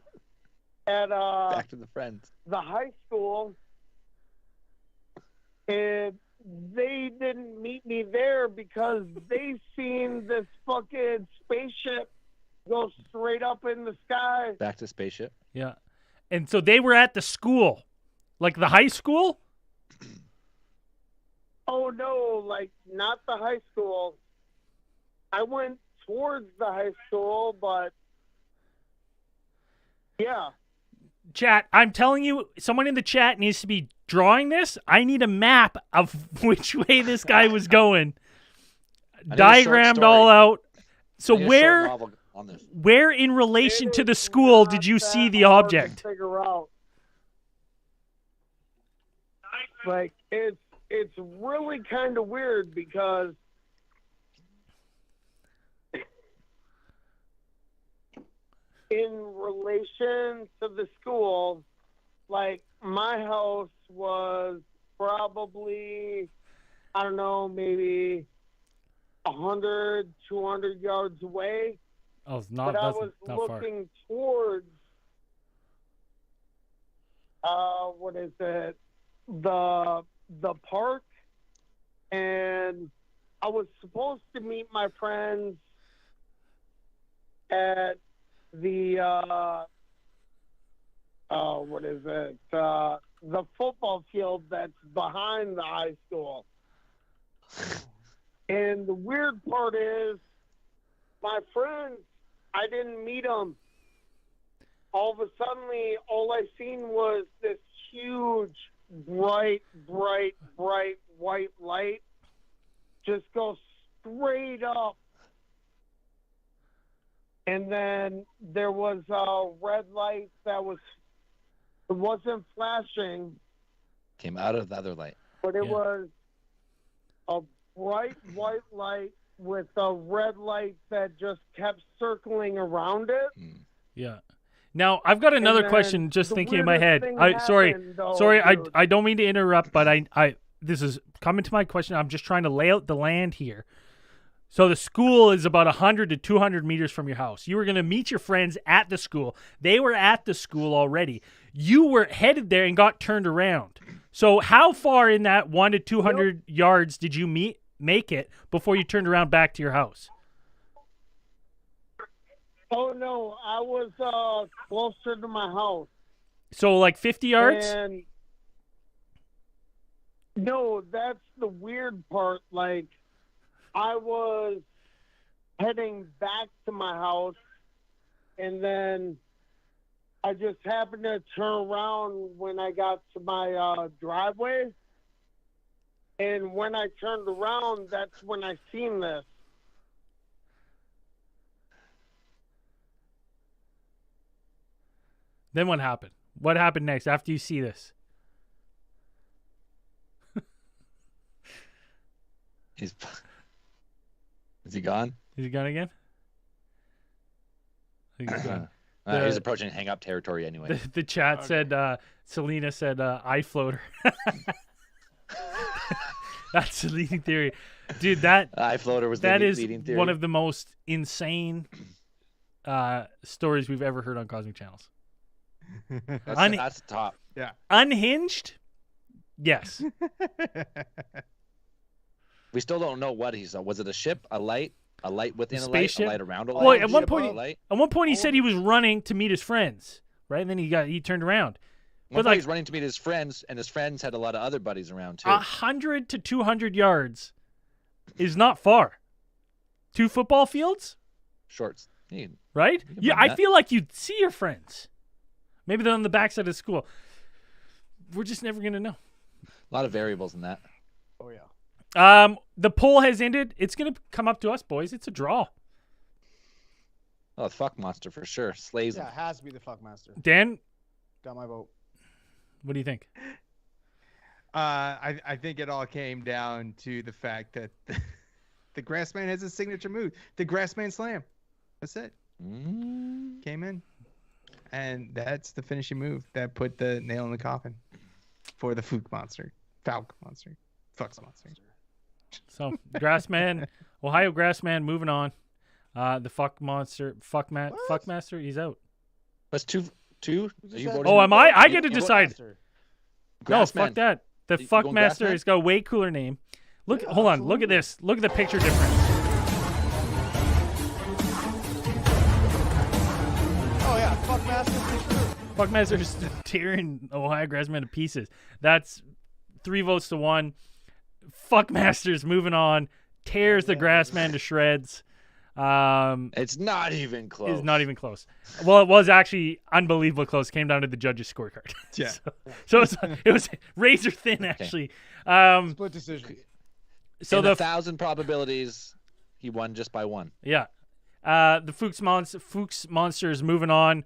at Back to the friends. the high school, and they didn't meet me there because they seen this fucking spaceship go straight up in the sky. Back to spaceship. Yeah. And so they were at the school, like the high school? Oh no, like not the high school. I went towards the high school, but yeah. Chat, I'm telling you, someone in the chat needs to be drawing this. I need a map of which way this guy was going. I need a short Diagrammed all story. out. So I need a short where novel on this. where in relation to the school did you see the object? Figure out. Like it's really kind of weird because in relation to the school, like my house was probably, I don't know, maybe 100, 200 yards away. Oh, it's not, But I that's was not far. looking towards, what is it, the park, and I was supposed to meet my friends at the what is it? The football field that's behind the high school. And the weird part is, my friends, I didn't meet them. All of a sudden, all I seen was this huge, bright white light just go straight up And then there was a red light that it wasn't flashing, Came out of the other light. but it was a bright white light with a red light that just kept circling around it. Yeah. Now I've got another then question. Just the thinking in my head. weirdest thing Sorry. happened, though, Sorry. dude. I don't mean to interrupt, but I this is coming to my question. I'm just trying to lay out the land here. So the school is about 100 to 200 meters from your house. You were going to meet your friends at the school. They were at the school already. You were headed there and got turned around. So how far in that 1 to 200 yards did you make it before you turned around back to your house? Oh no, I was closer to my house. So like 50 yards? And no, that's the weird part. Like, I was heading back to my house, and then I just happened to turn around when I got to my driveway. And when I turned around, that's when I seen this. Then what happened? What happened next after you see this? Is he gone? Is he gone again? I think he's gone. He's approaching hang up territory anyway. The chat said, Selena said, eye floater. That's the leading theory. Dude, that eye floater was the leading theory. One of the most insane stories we've ever heard on Cosmic Channels. That's the top. Yeah. Unhinged? Yes. We still don't know what he saw. Was it a ship, a light within a light, a light around a light? Well, at one point he said he was running to meet his friends, right? And then he turned around. But like, he's running to meet his friends, and his friends had a lot of other buddies around too. 100 to 200 yards is not far. 2 football fields? Shorts. Right? Yeah, I feel like you'd see your friends. Maybe they're on the backside of school. We're just never going to know. A lot of variables in that. Oh, yeah. The poll has ended. It's going to come up to us, boys. It's a draw. Oh, the fuck monster for sure. Slays him. Yeah, it has to be the fuck master. Dan? Got my vote. What do you think? I think it all came down to the fact that the Grassman has a signature move. The Grassman Slam. That's it. Came in. And that's the finishing move that put the nail in the coffin for the Falk monster. Fuck monster. So, Grassman, Ohio Grassman moving on. The fuck master, he's out. That's two. Oh, am I? I get to decide. No, Grassman. fuck that. The fuck master has got a way cooler name. Look, hold on. Look at this. Look at the picture difference. Oh yeah, fuck master for sure. Fuck master's tearing Ohio Grassman to pieces. That's 3 votes to 1. Fuck master's moving on. Tears the Grassman to shreds. It's not even close. It's not even close. Well, it was actually unbelievably close. Came down to the judges' scorecard. Yeah. So it was razor thin, actually. Split decision. So in the 1,000 probabilities, he won just by 1. Yeah. The Fuchs monster is moving on.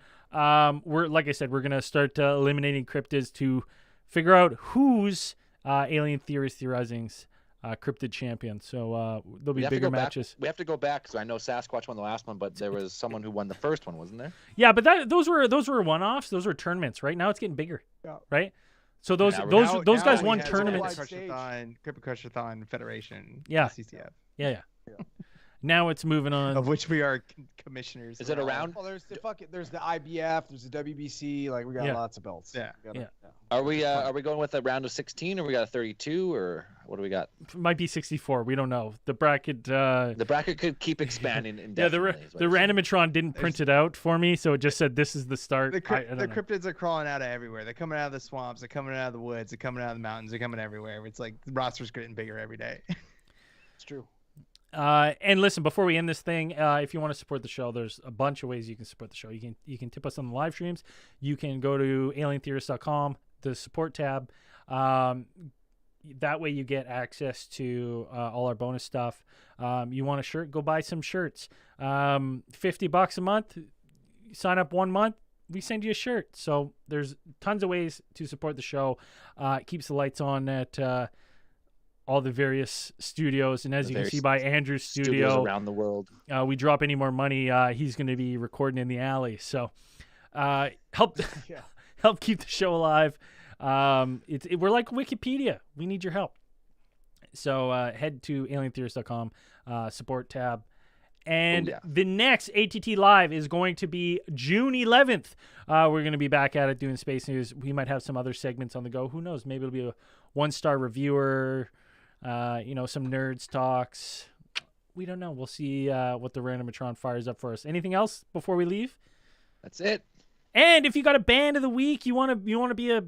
We're like I said, we're gonna start eliminating cryptids to figure out who's alien theorizing's cryptid champion. So there'll be bigger matches. We have to go back because I know Sasquatch won the last one, but there was someone who won the first one, wasn't there? Yeah, but those were one-offs. Those were tournaments. Right now, it's getting bigger. Yeah. Right. So those guys won tournaments. Crush-a-thon Federation. Yeah. CCF. Yeah. Now it's moving on. Of which we are commissioners. Is it around? Well, there's the IBF, there's the WBC, like we got lots of belts. Yeah. Are we going with a round of 16, or we got a 32, or what do we got? It might be 64. We don't know. The bracket. The bracket could keep expanding indefinitely. Yeah, the Randomatron didn't print it out for me, so it just said this is the start. The cryptids are crawling out of everywhere. They're coming out of the swamps. They're coming out of the woods. They're coming out of the mountains. They're coming everywhere. It's like the roster's getting bigger every day. It's true. And listen, before we end this thing, if you want to support the show, there's a bunch of ways you can support the show. You can tip us on the live streams. You can go to alientheorist.com, the support tab. that way you get access to all our bonus stuff. You want a shirt? Go buy some shirts. $50 a month. Sign up 1 month. We send you a shirt. So there's tons of ways to support the show. It keeps the lights on at all the various studios. And as you can see by Andrew's studio around the world, we drop any more money, he's going to be recording in the alley. So help keep the show alive. We're like Wikipedia. We need your help. So head to alientheorist.com, support tab. And the next ATT Live is going to be June 11th. We're going to be back at it doing space news. We might have some other segments on the go. Who knows? Maybe it'll be a 1-star reviewer, some nerds talks. We don't know. We'll see what the Randomatron fires up for us. Anything else before we leave? That's it. And if you got a band of the week, you want to be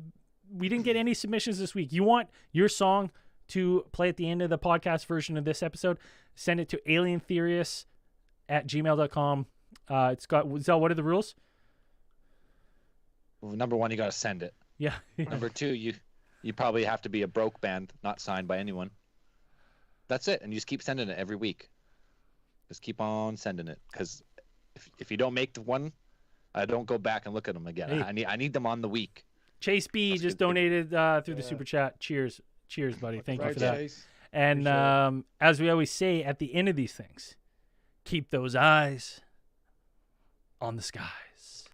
we didn't get any submissions this week. You want your song to play at the end of the podcast version of this episode, send it to alientheorists@gmail.com. It's got, Zell, what are the rules? Well, number one, you got to send it. Yeah. Number two, you probably have to be a broke band, not signed by anyone. That's it. And you just keep sending it every week. Just keep on sending it. Because if you don't make the one, I don't go back and look at them again. Hey. I need them on the week. Chase B just donated through the super chat. Cheers, buddy. Thank you for that. Chase. And as we always say at the end of these things, keep those eyes on the skies.